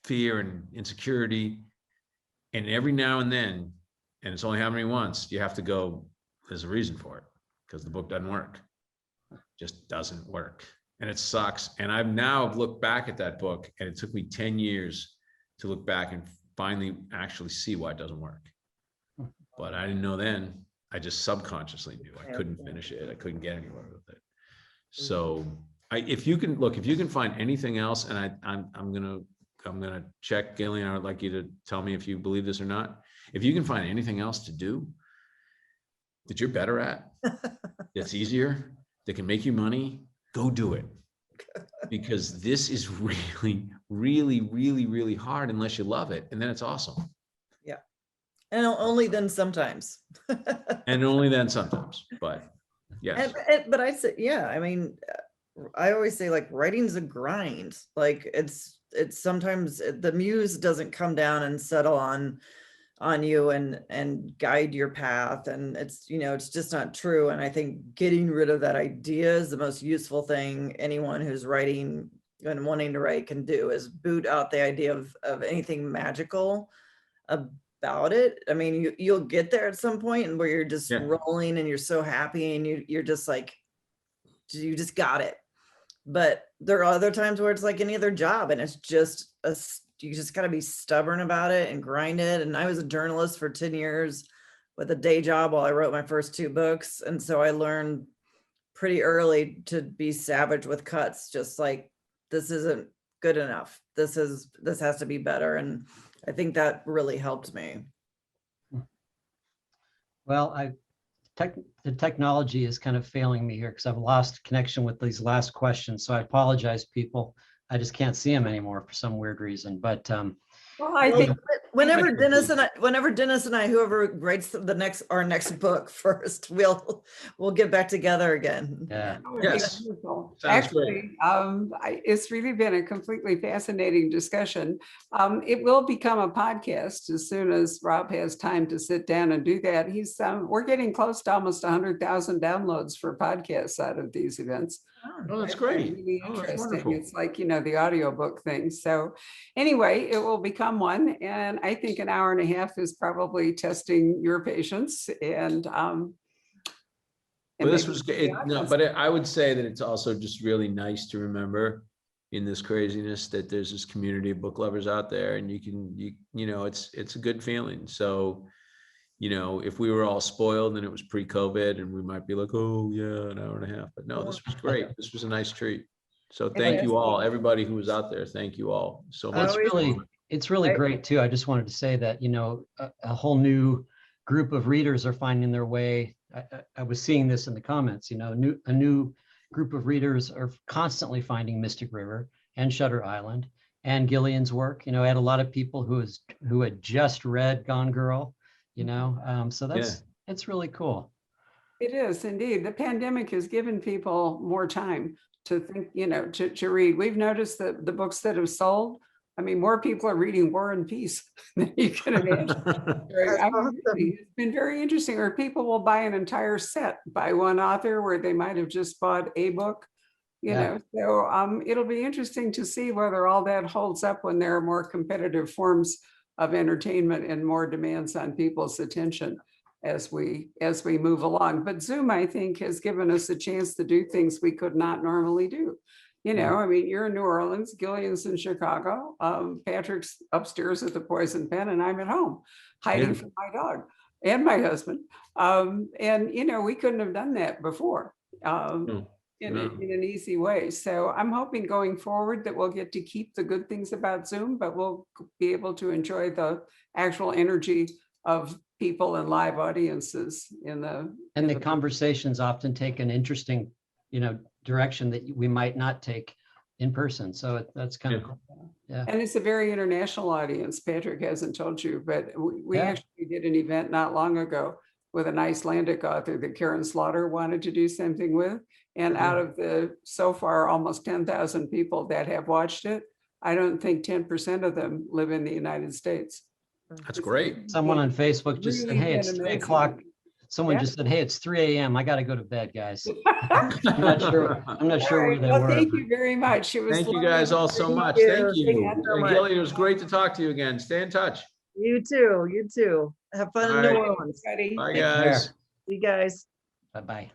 fear and insecurity. And every now and then, and it's only happening once, you have to go, there's a reason for it, because the book doesn't work. It just doesn't work. And it sucks. And I've now looked back at that book, and it took me 10 years to look back and finally actually see why it doesn't work. But I didn't know then. I just subconsciously knew I couldn't finish it. I couldn't get anywhere with it. So if you can find anything else, and I'm gonna check, Gillian, I would like you to tell me if you believe this or not. If you can find anything else to do that you're better at, that's easier, that can make you money, go do it. Because this is really, really, really, really hard unless you love it. And then it's awesome. Yeah. And only then sometimes. And only then sometimes, but yes. But I say, yeah, I mean, I always say like writing's a grind. Like it's sometimes the muse doesn't come down and settle on you and guide your path, and it's just not true. And I think getting rid of that idea is the most useful thing anyone who's writing and wanting to write can do, is boot out the idea of anything magical about it. I mean, you'll get there at some point and where you're just rolling and you're so happy and you're just like, you just got it. But there are other times where it's like any other job, and it's just you just got to be stubborn about it and grind it. And I was a journalist for 10 years with a day job while I wrote my first 2 books. And so I learned pretty early to be savage with cuts, just like, this isn't good enough. This has to be better. And I think that really helped me. Well, the technology is kind of failing me here because I've lost connection with these last questions. So I apologize, people. I just can't see them anymore for some weird reason. But Well, I Well, think whenever Dennis and I, whoever writes our next book first, we'll get back together again. yeah, that would be Yes. wonderful. Sounds great. Actually, it's really been a completely fascinating discussion. It will become a podcast as soon as Rob has time to sit down and do that. We're getting close to almost 100,000 downloads for podcasts out of these events. Oh, that's It's been great. really Oh, that's interesting. wonderful. It's like, the audiobook thing. So anyway, it will become one. And I think an hour and a half is probably testing your patience and Well, this maybe was, the no, audience. but I would say that it's also just really nice to remember in this craziness that there's this community of book lovers out there, and it's a good feeling. So, if we were all spoiled and it was pre-COVID, and we might be like, oh yeah, an hour and a half, but no, this was great. This was a nice treat. So thank you all, everybody who was out there. Thank you all so much. it's really great too. I just wanted to say that, a whole new group of readers are finding their way. I was seeing this in the comments, a new group of readers are constantly finding Mystic River and Shutter Island and Gillian's work. I had a lot of people who had just read Gone Girl, so it's really cool. It is indeed. The pandemic has given people more time to think, to read. We've noticed that the books that have sold, more people are reading War and Peace than you can imagine. It's been very interesting. Or people will buy an entire set by one author where they might have just bought a book, So it'll be interesting to see whether all that holds up when there are more competitive forms of entertainment and more demands on people's attention as we move along. But Zoom, I think, has given us a chance to do things we could not normally do. You're in New Orleans, Gillian's in Chicago, Patrick's upstairs at the Poison Pen, and I'm at home hiding from my dog and my husband. We couldn't have done that before in an easy way. So I'm hoping going forward that we'll get to keep the good things about Zoom, but we'll be able to enjoy the actual energy of people and live audiences in the Conversations often take an interesting, direction that we might not take in person. So that's kind of cool. Yeah. And it's a very international audience. Patrick hasn't told you, but we actually did an event not long ago with an Icelandic author that Karen Slaughter wanted to do something with. And out of the so far almost 10,000 people that have watched it, I don't think 10% of them live in the United States. That's great. Someone on Facebook just said, hey, it's 3 o'clock. Someone Yeah. just said, hey, it's 3 a.m. I got to go to bed, guys. I'm not sure where they were. Thank you very much. It was Thank you lovely guys all to so meet much. you. Thank you. Thank you so And much. Gillian, it was great to talk to you again. Stay in touch. You too. Have fun in New All right. Orleans. everybody. Bye, Take care. guys. See you guys. Bye-bye.